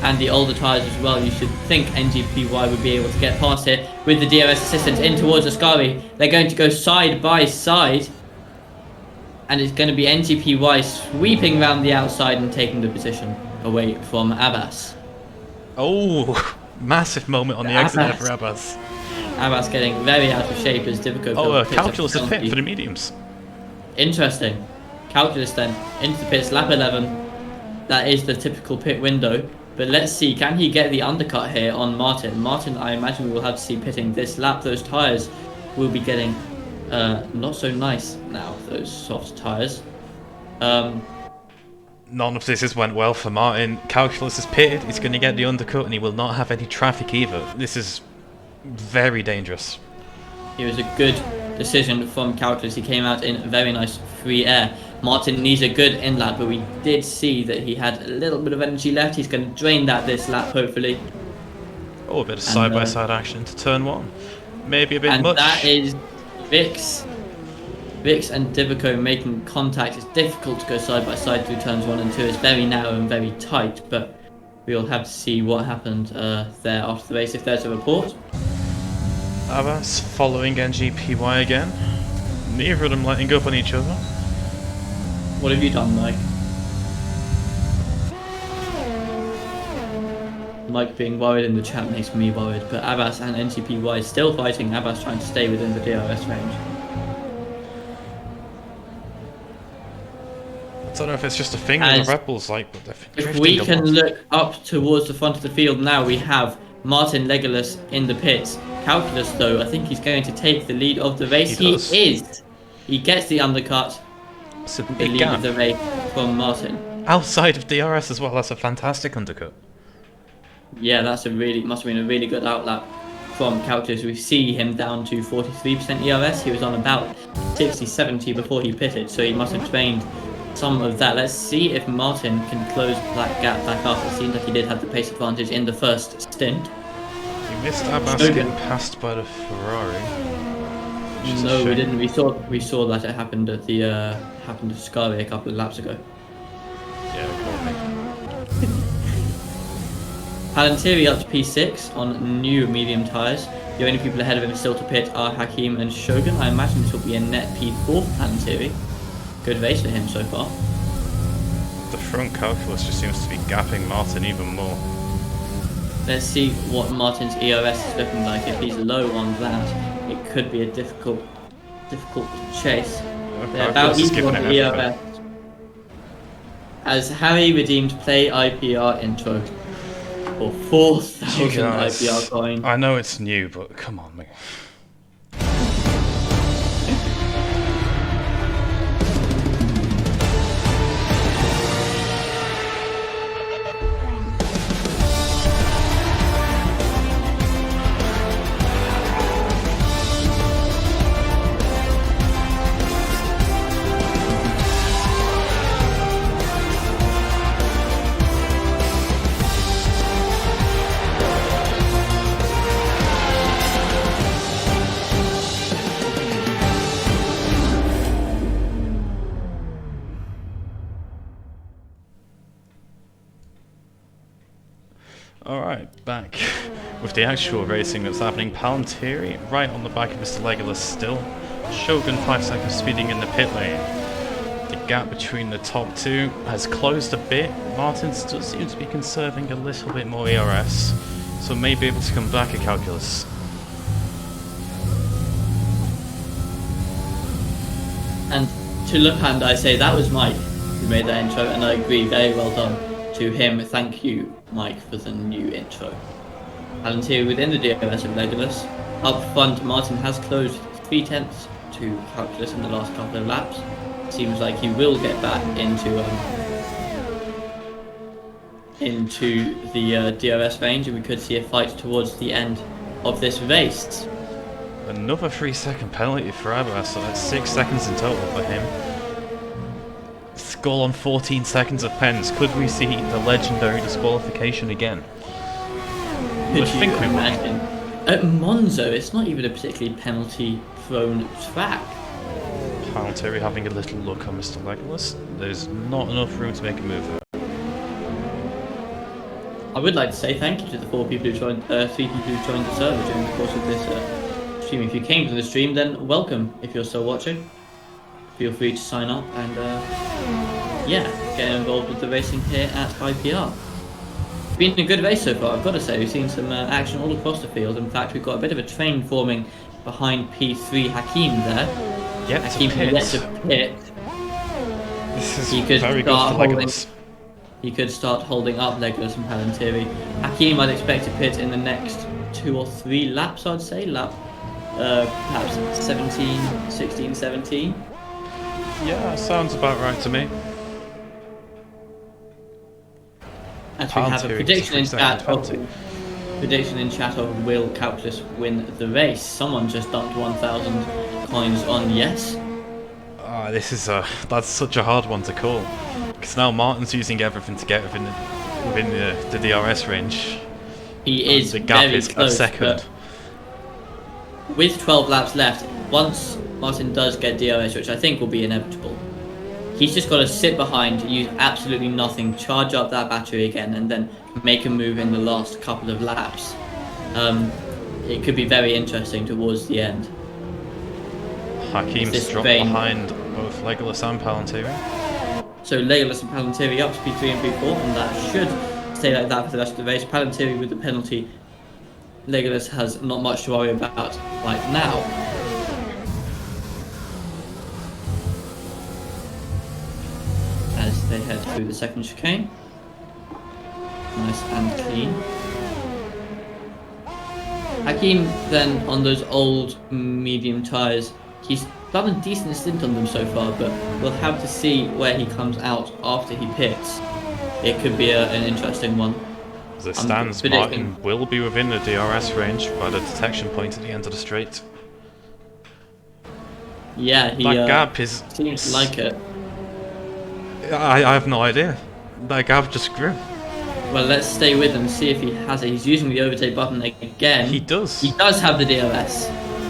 and the older tyres as well. You should think NGPY would be able to get past here with the DRS assistance in towards Ascari. They're going to go side by side, and it's going to be NGPY sweeping around the outside and taking the position away from Abbas. Oh, massive moment on the exit there for Abbas. Abbas getting very out of shape as Divico. Calculus is pit for the mediums. Interesting. Calculus then into the pits, lap 11. That is the typical pit window. But let's see, can he get the undercut here on Martin? Martin, I imagine we will have to see pitting this lap. Those tyres will be getting not so nice now, those soft tyres. None of this has went well for Martin. Calculus is pitted, he's going to get the undercut, and he will not have any traffic either. This is very dangerous. It was a good decision from Calculus. He came out in very nice free air. Martin needs a good in lap, but we did see that he had a little bit of energy left. He's going to drain that this lap, hopefully. Oh, a bit of side-by-side action to turn 1. Maybe a bit much. And that is Vix and Divico making contact. It's difficult to go side-by-side through turns 1 and 2. It's very narrow and very tight, but we'll have to see what happened there after the race if there's a report. Abbas following NGPY again. Neither of them letting up on each other. What have you done, Mike? Mike being worried in the chat makes me worried, but Abbas and NGPY is still fighting. Abbas trying to stay within the DRS range. I don't know if it's just a thing that the Red Bulls like, but they're if we can look up towards the front of the field now, we have Martin Legolas in the pits. Calculus, though, I think he's going to take the lead of the race. He does. is. He gets the undercut. It's a The big lead gap. of the race from Martin. Outside of DRS as well, that's a fantastic undercut. Yeah, must have been a really good outlap from Calculus. We see him down to 43% ERS. He was on about 60, 70 before he pitted, so he must have trained some of that. Let's see if Martin can close that gap back up. It seems like he did have the pace advantage in the first stint. He missed Abbas getting passed by the Ferrari. No, we didn't. We saw that it happened at the happened to Scari a couple of laps ago. Yeah, caught me. Palantiri up to P6 on new medium tyres. The only people ahead of him still to pit are Hakim and Shogun. I imagine this will be a net P4 for Palantiri. Good race for him so far. The front calculus just seems to be gapping Martin even more. Let's see what Martin's ERS is looking like. If he's low on that, it could be a difficult chase. They're about equal on the ERS. As Harry redeemed Play IPR intro for 4,000 IPR coin. I know it's new, but come on, mate. Alright, back with the actual racing that's happening. Palantiri right on the back of Mr. Legolas still. Shogun 5 seconds speeding in the pit lane. The gap between the top two has closed a bit. Martin still seems to be conserving a little bit more ERS, so may be able to come back at Calculus. And to look at, I say that was Mike who made that intro, and I agree, very well done to him. Thank you, Mike, for the new intro. Palantiri within the DRS of Legolas. Up front, Martin has closed 3/10 to Calculus in the last couple of laps. Seems like he will get back into the DRS range, and we could see a fight towards the end of this race. Another 3-second penalty for Abbas, so that's 6 seconds in total for him. Skull on 14 seconds of pens. Could we see the legendary disqualification again? Could you imagine? At Monza, it's not even a particularly penalty-prone track. Palantiri having a little look on Mr. Legolas. There's not enough room to make a move there. I would like to say thank you to the 3 people who joined the server during the course of this stream. If you came to the stream, then welcome. If you're still watching, feel free to sign up and yeah, get involved with the racing here at IPR. It's been a good race so far, I've got to say. We've seen some action all across the field. In fact, we've got a bit of a train forming behind P3 Hakim there. Yep, Hakim can get to pit. This is very good for Legolas. He could start holding up Legolas and Palantiri. Hakim, I'd expect to pit in the next 2 or 3 laps, I'd say. Perhaps 16, 17. Yeah, sounds about right to me. As we have a prediction in chat of will Calculus win the race. Someone just dumped 1,000 coins on yes. That's such a hard one to call, because now Martin's using everything to get within the DRS range. He is the gap very is close, a second. With 12 laps left, once Martin does get DRS, which I think will be inevitable, he's just got to sit behind, use absolutely nothing, charge up that battery again, and then make a move in the last couple of laps. It could be very interesting towards the end. Hakim's dropped behind both Legolas and Palantiri. So Legolas and Palantiri up to P3 and P4, and that should stay like that for the rest of the race. Palantiri with the penalty. Legolas has not much to worry about right now. As they head through the second chicane. Nice and clean. Hakim then on those old medium tyres, he's done a decent stint on them so far, but we'll have to see where he comes out after he pits. It could be an interesting one. As it I'm stands, predicting- Martin will be within the DRS range by the detection point at the end of the straight. Yeah, he That gap is... seems to like it. I have no idea. That gap just grew. Well, let's stay with him, see if he has it. He's using the overtake button again. He does. He does have the DRS.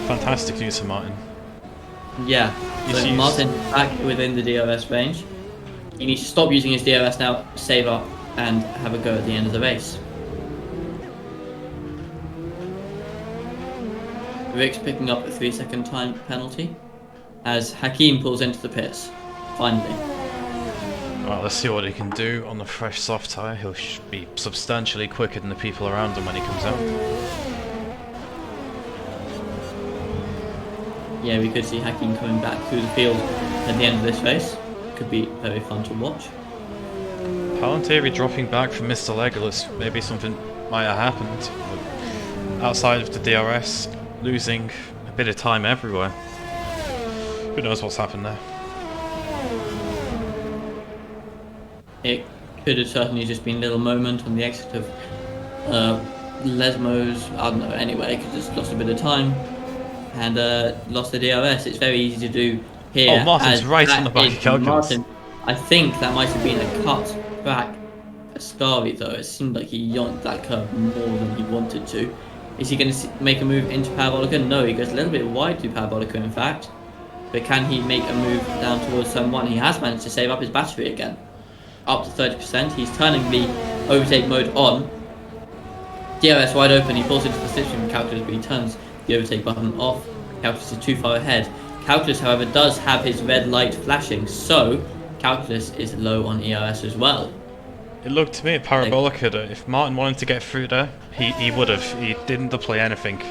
Fantastic news for Martin. Yeah, He's so used- Martin back within the DRS range. He needs to stop using his DRS now, save up, and have a go at the end of the race. Rick's picking up a 3-second time penalty as Hakim pulls into the pits. Finally. Well, let's see what he can do on the fresh soft tyre. He'll be substantially quicker than the people around him when he comes out. Yeah, we could see Hakim coming back through the field at the end of this race. Could be very fun to watch. Palanteri dropping back from Mr. Legolas. Maybe something might have happened. But outside of the DRS, losing a bit of time everywhere. Who knows what's happened there? It could have certainly just been a little moment on the exit of Lesmos. I don't know, anyway, could just lost a bit of time and lost the DRS. It's very easy to do here. Oh, Martin's as right that on the back is of Calculus. Martin, I think that might have been a cut back Ascari though. It seemed like he yonked that curve more than he wanted to. Is he going to make a move into Parabolica? No, he goes a little bit wide to Parabolica in fact. But can he make a move down towards turn 1? He has managed to save up his battery again. Up to 30%. He's turning the overtake mode on. DRS wide open. He pulls into the slipstream of Calculus, but he turns the overtake button off. Calculus is too far ahead. Calculus, however, does have his red light flashing, so Calculus is low on ERS as well. It looked to me at Parabolica that if Martin wanted to get through there, he would have. He didn't deploy anything.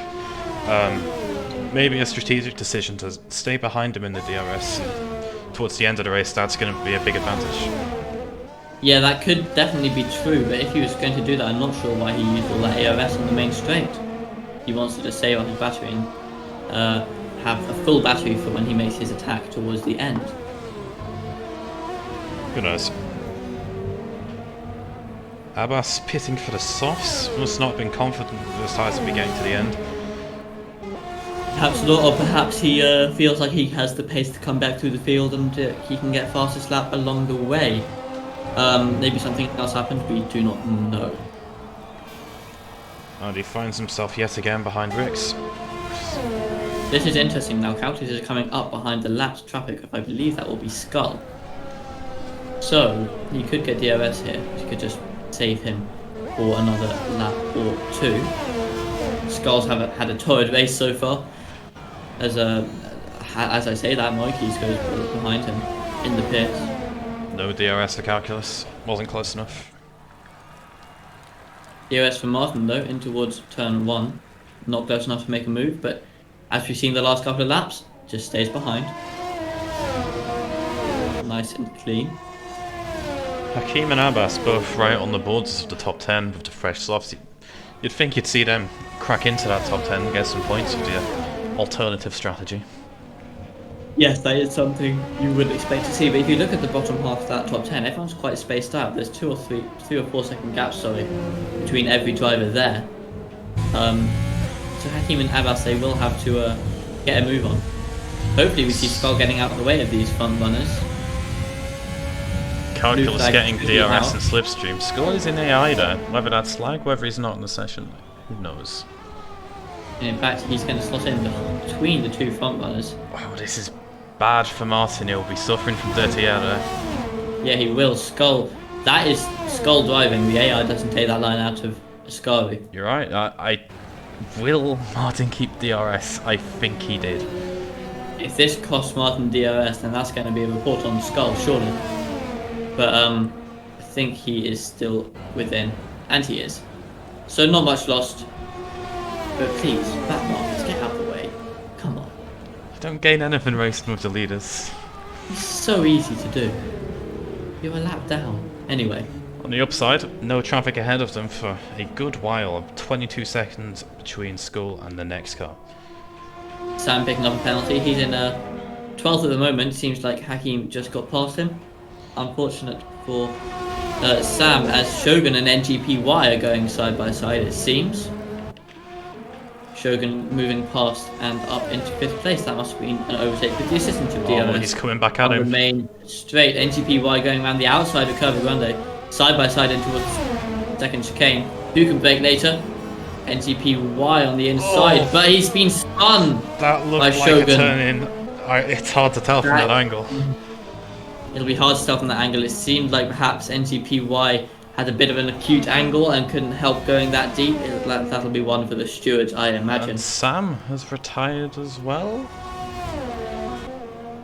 Maybe a strategic decision to stay behind him in the DRS. And towards the end of the race, that's going to be a big advantage. Yeah, that could definitely be true, but if he was going to do that, I'm not sure why he used all that ARS on the main straight. He wants to just save on his battery and have a full battery for when he makes his attack towards the end. Who knows? Abbas pitting for the softs. Must not have been confident that the tyres would be getting to the end. Perhaps not, or perhaps he feels like he has the pace to come back through the field and he can get fastest lap along the way. Maybe something else happened, we do not know. And he finds himself yet again behind Rix. This is interesting now. Calculus is coming up behind the lapped traffic of, I believe that will be Skull. So, he could get DRS here. He could just save him for another lap or two. Skulls have had a torrid race so far. As I say that, Moikis goes behind him in the pits. No DRS for Calculus. Wasn't close enough. DRS for Martin though, in towards turn 1. Not close enough to make a move, but as we've seen the last couple of laps, just stays behind. Nice and clean. Hakim and Abbas both right on the boards of the top 10 with the fresh softs. You'd think you'd see them crack into that top 10 and get some points with the alternative strategy. Yes, that is something you would expect to see, but if you look at the bottom half of that top 10, everyone's quite spaced out. There's 3 or 4 second gaps, between every driver there. So Hakim and Abbas, they will have to get a move on. Hopefully we see Skull getting out of the way of these front runners. Calculus getting DRS and slipstream. Skull is in AI there. Whether that's lag, whether he's not in the session, who knows. And in fact, he's going to slot in between the 2 front runners. Wow, this is bad for Martin. He'll be suffering from dirty air there. Yeah, he will. Skull. That is Skull driving. The AI doesn't take that line out of Ascari. You're right. I will Martin keep DRS? I think he did. If this costs Martin DRS, then that's going to be a report on Skull, surely. But I think he is still within, and he is. So not much lost. But please, back Marcus, get out of the way. Come on. You don't gain anything racing with the leaders. It's so easy to do. You're a lap down. Anyway, On the upside, no traffic ahead of them for a good while, 22 seconds between Skull and the next car. Sam picking up a penalty. He's in 12th at the moment. Seems like Hakim just got past him. Unfortunate for Sam, as Shogun and NGPY are going side by side, it seems. Shogun moving past and up into 5th place. That must have been an overtake with the assistance of DRS. Oh, he's coming back at him. Remain straight. NGPY going around the outside of Curva Grande, side by side into the second chicane. Who can break later? NGPY on the inside, but he's been spun. That looked by like Shogun. a turn in. It's hard to tell from that angle. It'll be hard to tell from that angle. It seemed like perhaps NGPY had a bit of an acute angle and couldn't help going that deep. That'll be one for the stewards, I imagine. And Sam has retired as well.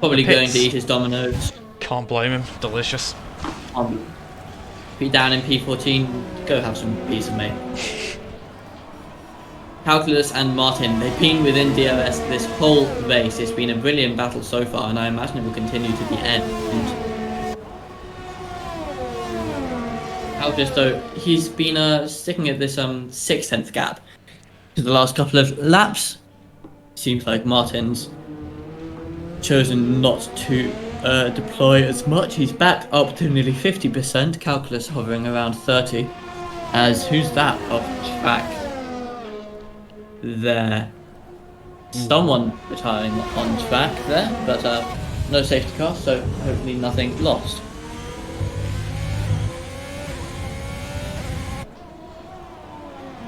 Probably going to eat his Dominoes. Can't blame him. Delicious. Be down in P14. Go have some pizza, mate. Calculus and Martin, they've been within DRS this whole race. It's been a brilliant battle so far, and I imagine it will continue to the end. Calculus, though, he's been sticking at this 6/10 gap for the last couple of laps. Seems like Martin's chosen not to deploy as much. He's back up to nearly 50%. Calculus hovering around 30. As who's that off track? There. Someone retiring on track there, but no safety car, so hopefully nothing lost.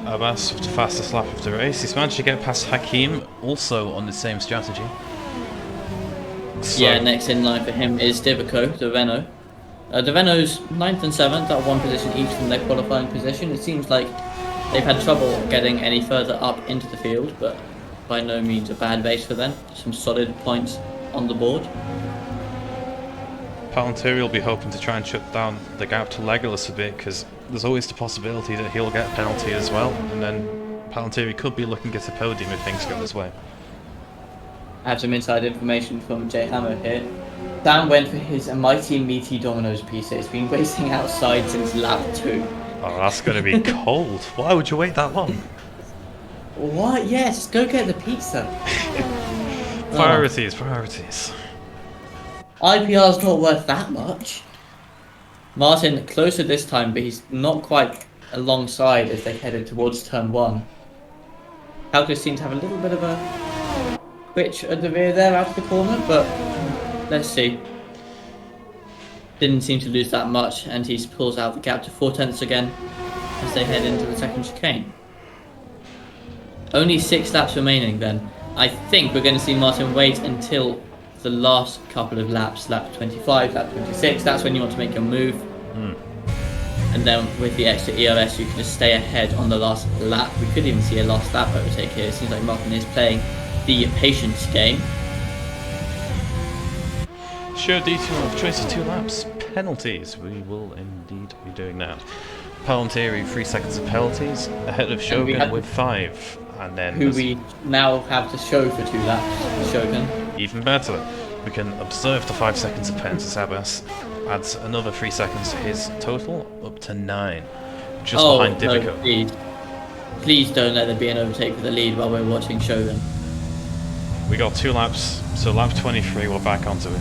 Abbas with the fastest lap of the race. He's managed to get past Hakim, also on the same strategy. So, yeah, next in line for him is Divico, the Renault. The Renault's 9th and 7th at 1 position each from their qualifying position. It seems like they've had trouble getting any further up into the field, but by no means a bad race for them. Some solid points on the board. Palantiri will be hoping to try and shut down the gap to Legolas a bit, because there's always the possibility that he'll get a penalty as well, and then Palantiri could be looking at a podium if things go his way. I have some inside information from Jay Hammer here. Dan went for his mighty meaty Domino's pizza. It's been waiting outside since lap 2. Oh, that's going to be cold. Why would you wait that long? What? Yeah, just go get the pizza. Priorities, priorities. IPR's not worth that much. Martin closer this time, but he's not quite alongside as they headed towards turn 1. Calculus seems to have a little bit of a twitch at the rear there out of the corner, but let's see. Didn't seem to lose that much, and he pulls out the gap to 4/10 again as they head into the second chicane. Only 6 laps remaining then. I think we're going to see Martin wait until the last couple of laps, lap 25, lap 26. That's when you want to make your move. And then with the extra ERS, you can just stay ahead on the last lap. We could even see a last lap overtake here. It seems like Martin is playing the patience game. Show detail of choice of 2 laps. Penalties. We will indeed be doing that. Palantiri, 3 seconds of penalties, ahead of Shogun with 5. And then who we now have to show for 2 laps, Shogun. Even better. We can observe the 5 seconds of penalties. Abbas adds another 3 seconds to his total, up to 9. Just behind Divico. No, please. Please don't let there be an overtake for the lead while we're watching Shogun. We got 2 laps, so lap 23 we're back onto it.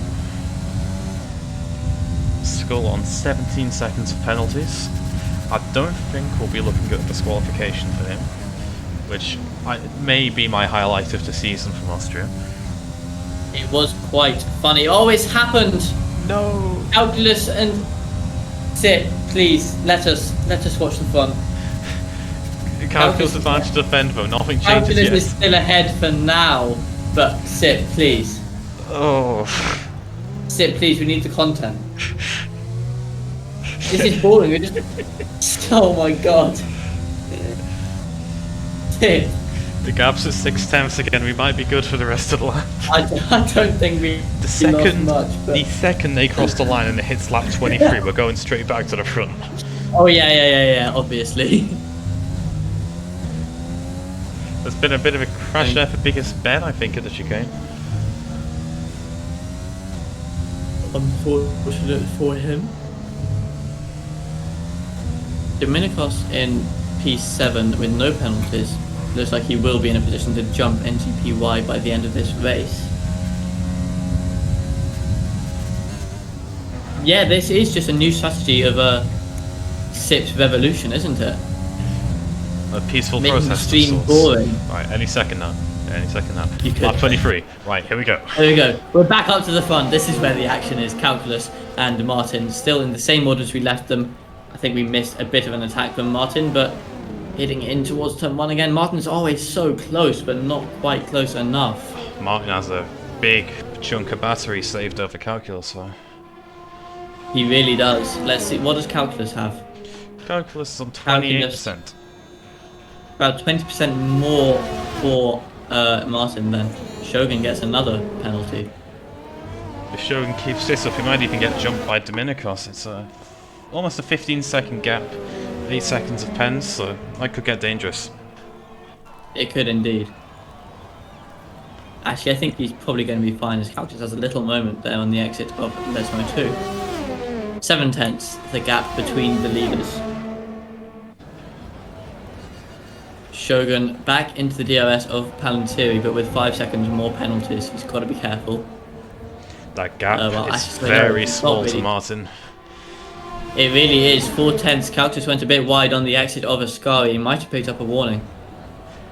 Skull on 17 seconds of penalties. I don't think we'll be looking at disqualification for him, which may be my highlight of the season from Austria. It was quite funny. Oh, it's happened! No! Calculus and Sit, please, let us watch the fun. Calculus advantage to defend though, nothing changes Calculus yet. is still ahead for now, but Sit, please. Oh. Sit, please, we need the content. This is boring, we're just... Oh my god. Sit. The gap's at 6/10 again, we might be good for the rest of the lap. I don't think we lost much, but... The second they cross the line and it hits lap 23, we're going straight back to the front. Oh yeah, obviously. There's been a bit of a crash there for biggest Ben, I think, at the chicane. Unfortunate for him. Dominicos in P7 with no penalties. Looks like he will be in a position to jump NGPY by the end of this race. Yeah, this is just a new strategy of a SIP's revolution, isn't it? A peaceful Making the process. stream boring. Right, any second now. Any second now. You could. Lap 23. Right, here we go. There we go. We're back up to the front. This is where the action is. Calculus and Martin still in the same order as we left them. I think we missed a bit of an attack from Martin, but heading in towards turn 1 again. Martin's always so close, but not quite close enough. Martin has a big chunk of battery saved over Calculus, so... He really does. Let's see. What does Calculus have? Calculus is on 28%. About 20% more for Martin then. Shogun gets another penalty. If Shogun keeps this up, he might even get jumped by Dominicos. It's almost a 15-second gap, 8 seconds of pens, so that could get dangerous. It could indeed. Actually, I think he's probably going to be fine as Calculus has a little moment there on the exit of Lesmo 2. 7/10 the gap between the leaders. Shogun back into the DRS of Palantiri, but with 5 seconds more penalties. He's got to be careful. That gap is actually, very it's small not to really. Martin. It really is. 4/10. Calculus went a bit wide on the exit of Ascari. He might have picked up a warning.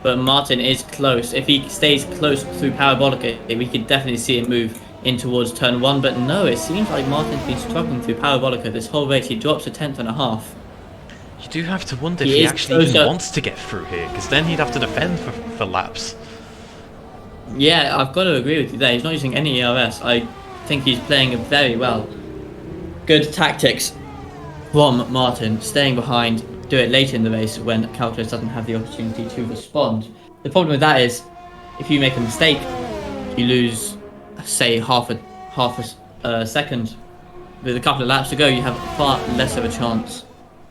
But Martin is close. If he stays close through Parabolica, we could definitely see him move in towards turn 1. But no, it seems like Martin's been struggling through Parabolica this whole race. He drops a 10th.5. You do have to wonder if he actually even wants to get through here, because then he'd have to defend for laps. Yeah, I've got to agree with you there. He's not using any ERS. I think he's playing very well. Good tactics from Martin, staying behind, do it later in the race when Calculus doesn't have the opportunity to respond. The problem with that is, if you make a mistake, you lose, say, half a second. With a couple of laps to go, you have far less of a chance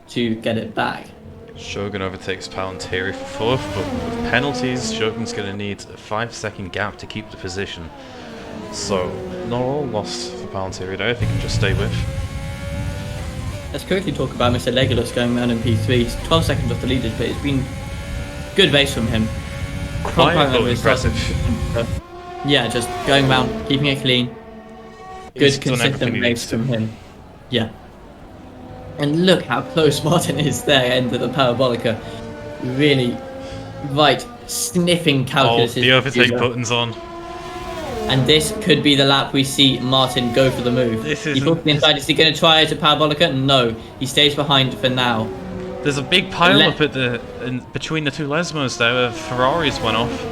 to get it back. Shogun overtakes Palantiri for 4th, but with penalties, Shogun's going to need a 5-second gap to keep the position. So, not all lost for Palantiri there, if he can just stay with. Let's quickly talk about Mr. Legolas going around in P3. He's 12 seconds off the leaders, but it's been good race from him. Quite impressive. Yeah, just going around, keeping it clean. He's Good, done everything consistent he race needs to. from him. Yeah. And look how close Martin is there into the Parabolica. Really, right, sniffing Calculus. The overtake button's on. And this could be the lap we see Martin go for the move. He pulls the inside. Is he going to try it to Parabolica? No, he stays behind for now. There's a big pile up at between the two Lesmos there. Where Ferraris went off.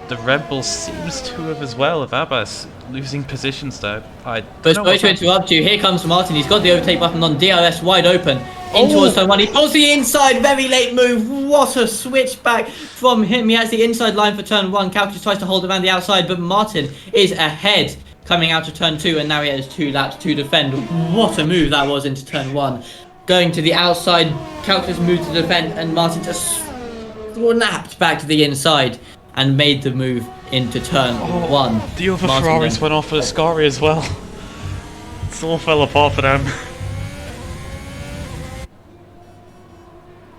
The Red Bull seems to have as well, of Abbas losing positions there. But sorry to interrupt you. Here comes Martin. He's got the overtake button on, DRS wide open. In towards turn 1. He pulls the inside. Very late move. What a switch back from him. He has the inside line for turn 1. Calculus tries to hold around the outside, but Martin is ahead coming out of turn 2, and now he has 2 laps to defend. What a move that was into turn 1. Going to the outside, Calculus moved to defend, and Martin just snapped back to the inside and made the move into turn 1. The other Ferraris went off for Ascari as well. It all fell apart for them.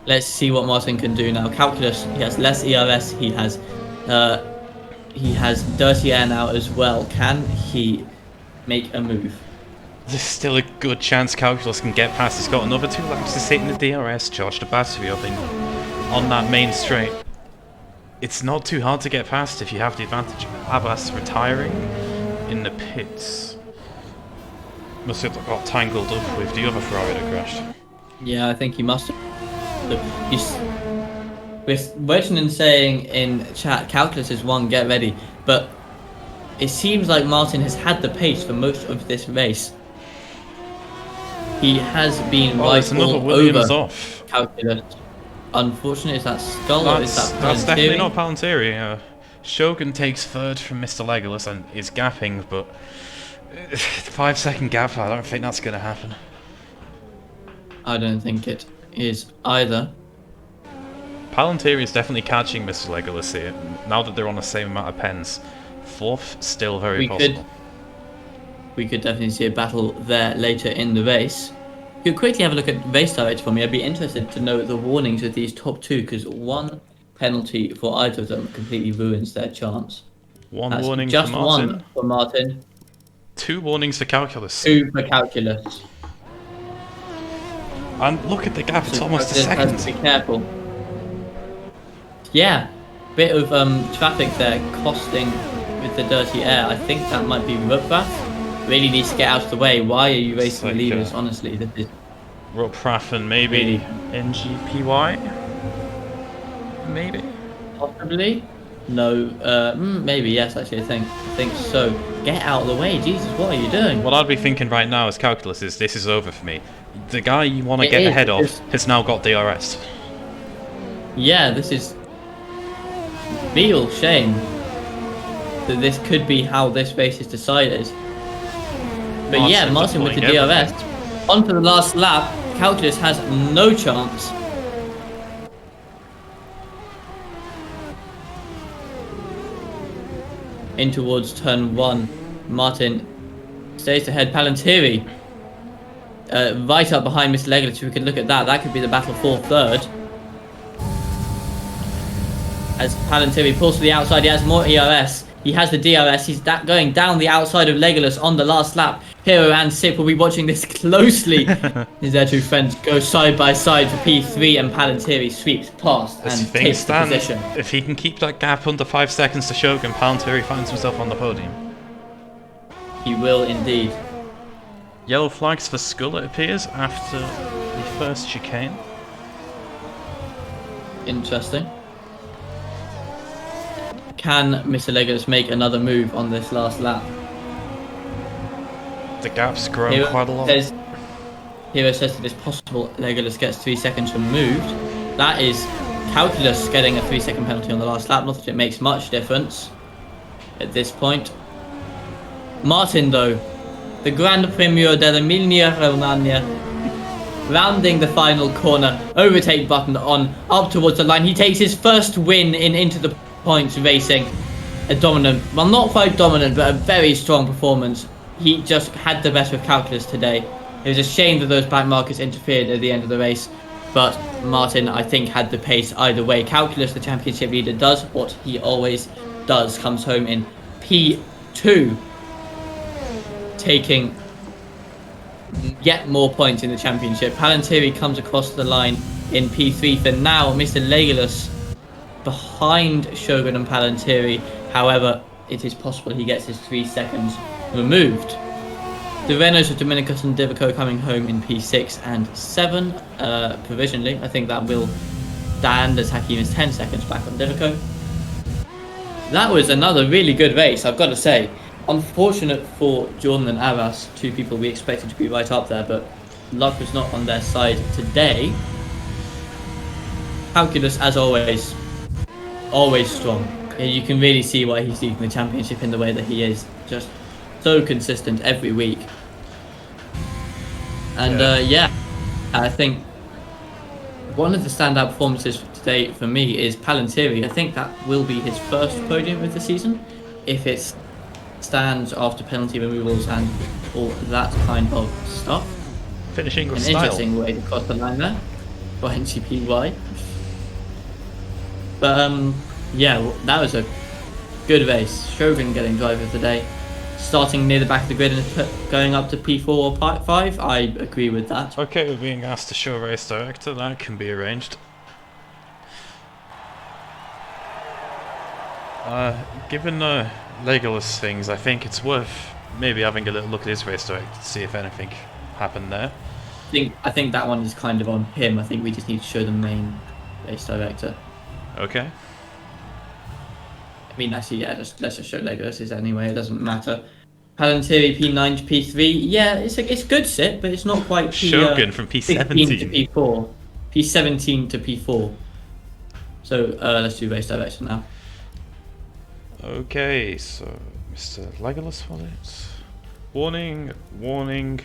Let's see what Martin can do now. Calculus, he has less ERS, he has dirty air now as well. Can he make a move? There's still a good chance Calculus can get past. He's got another 2 laps to sit in the DRS, charge the battery up on that main straight. It's not too hard to get past if you have the advantage of Abbas retiring in the pits. Must have got tangled up with the other Ferrari that crashed. Yeah, I think he must have. With Wirtinen saying in chat, Calculus is 1, get ready. But it seems like Martin has had the pace for most of this race. He has been right all over off. Calculus. Unfortunately, is that Skull or is that Palantiri? That's definitely not Palantiri. Shogun takes 3rd from Mr. Legolas and is gapping, but 5-second gap, I don't think that's going to happen. I don't think it is either. Palantiri is definitely catching Mr. Legolas here, now that they're on the same amount of pens. 4th, still very possible. We could definitely see a battle there later in the race. you could quickly have a look at race directs for me. I'd be interested to know the warnings of these top two, because one penalty for either of them completely ruins their chance. One That's warning just for Martin. one for Martin, 2 warnings for Calculus. 2 for Calculus. And look at the gap, it's So almost a Calculus has second. to be careful. Yeah, bit of traffic there costing with the dirty air. I think that might be Ruprath. Really needs to get out of the way. Why are you It's racing like, leaders? Honestly, this is Ruprath and maybe Really? NGPY? Maybe? possibly. No, maybe yes. Actually, I think so. Get out of the way, Jesus! What are you doing? What I'd be thinking right now as Calculus is this is over for me. The guy you want to It get is, ahead of because- has now got DRS. Yeah, this is real shame that this could be how this race is decided. But yeah, Martin with the deploying DRS. On to the last lap. Calculus has no chance. In towards turn 1. Martin stays ahead. Palantiri right up behind Mr. Legolas. We could look at that. That could be the battle for third. As Palantiri pulls to the outside, he has more ERS. He has the DRS. He's going down the outside of Legolas on the last lap. Hero and Sip will be watching this closely. As their two friends go side by side for P3, and Palantiri sweeps past As and things takes the stand, position. if he can keep that gap under 5 seconds to Shogun, Palantiri finds himself on the podium. He will indeed. Yellow flags for Skull, it appears, after the first chicane. Interesting. Can Mr. Legolas make another move on this last lap? The gap's grown quite a lot. Hero says that it's possible Legolas gets 3 seconds removed. That is Calculus getting a 3-second penalty on the last lap. Not that it makes much difference at this point. Martin, though, the Grand Premio dell'Emilia Romagna, rounding the final corner, overtake button on, up towards the line. He takes his first win in Into the Points racing. A dominant, well, not quite dominant, but a very strong performance. He just had the best with Calculus today. It was a shame that those back markers interfered at the end of the race, but Martin, I think, had the pace either way. Calculus, the championship leader, does what he always does, comes home in P2, taking yet more points in the championship. Palantiri comes across the line in P3 for now. Mr. Legolas behind Shogun and Palantiri. However, it is possible he gets his 3 seconds removed. The Renaults of Dominicus and Divico coming home in P6 and 7 provisionally. I think that will stand as Hakim is 10 seconds back on Divico. That was another really good race, I've got to say. Unfortunate for Jordan and Aras, 2 people we expected to be right up there, but luck was not on their side today. Calculus, as always strong. You can really see why he's leading the championship in the way that he is. Just so consistent every week. And yeah, I think one of the standout performances today for me is Palantiri. I think that will be his first podium of the season, if it stands after penalty removals and all that kind of stuff. Finishing with An style. interesting way to cross the line there for NCPY. But yeah, that was a good race. Shogun getting driver of the day, starting near the back of the grid and going up to P4 or P5. I agree with that. Okay, we're being asked to show race director. That can be arranged. Given Legolas things, I think it's worth maybe having a little look at his race director to see if anything happened there. I think that one is kind of on him. I think we just need to show the main race director. Okay. I mean, actually, yeah, let's just show Legolas's anyway. It doesn't matter. Palantiri P9 to P3. Yeah, it's a good sit, but it's not quite Shogun from P17 to P4. P17 to P4. So let's do race direction now. Okay, so Mr. Legolas, was it? Warning, warning,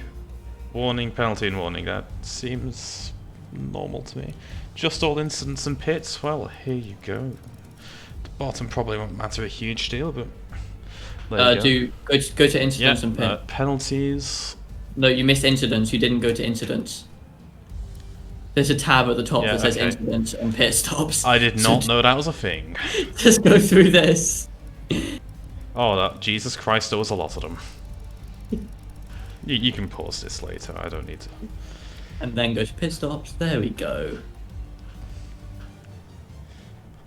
warning, penalty and warning. That seems normal to me. Just all incidents and pits. Well, here you go. The bottom probably won't matter a huge deal, but there you Go to incidents and pit. penalties. No, you missed incidents. You didn't go to incidents. There's a tab at the top Yeah, that says okay. incidents and pit stops. I did not know that was a thing. Just go through this. Oh, Jesus Christ, there was a lot of them. You can pause this later, I don't need to. And then go to pit stops. There we go.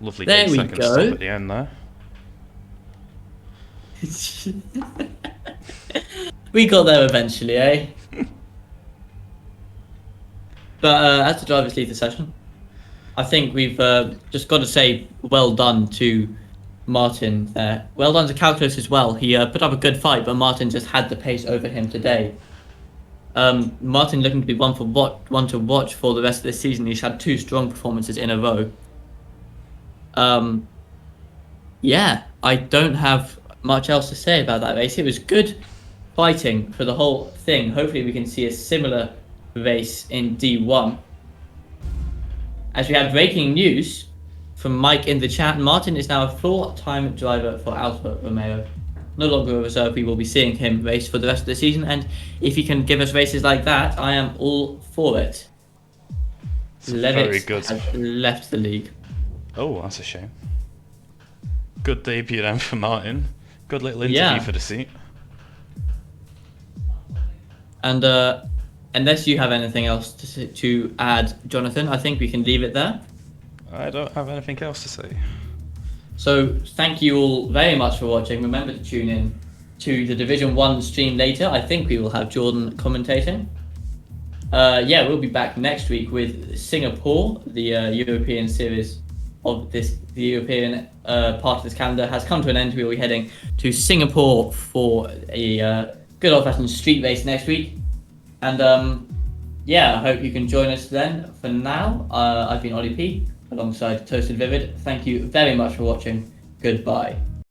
Lovely There 8 we second go. stop at the end there. We got there eventually, eh? But as the drivers leave the session, I think we've just got to say well done to Martin there. Well done to Calculus as well. He put up a good fight, but Martin just had the pace over him today. Martin looking to be one to watch for the rest of the season. He's had 2 strong performances in a row. Yeah, I don't have much else to say about that race. It was good fighting for the whole thing. Hopefully we can see a similar race in D1. As we have breaking news from Mike in the chat, Martin is now a full-time driver for Alfa Romeo. No longer a reserve. We will be seeing him race for the rest of the season, and if he can give us races like that, I am all for it. Very good. Has left the league. Oh, that's a shame. Good debut then for Martin. Good little interview for the seat. And unless you have anything else to add, Jonathan, I think we can leave it there. I don't have anything else to say. So thank you all very much for watching. Remember to tune in to the Division 1 stream later. I think we will have Jordan commentating. Yeah, we'll be back next week with Singapore. The European series of this, the European part of this calendar has come to an end. We will be heading to Singapore for a good old-fashioned street race next week. And yeah, I hope you can join us then. For now, I've been Ollie P alongside Toasted Vivid. Thank you very much for watching. Goodbye.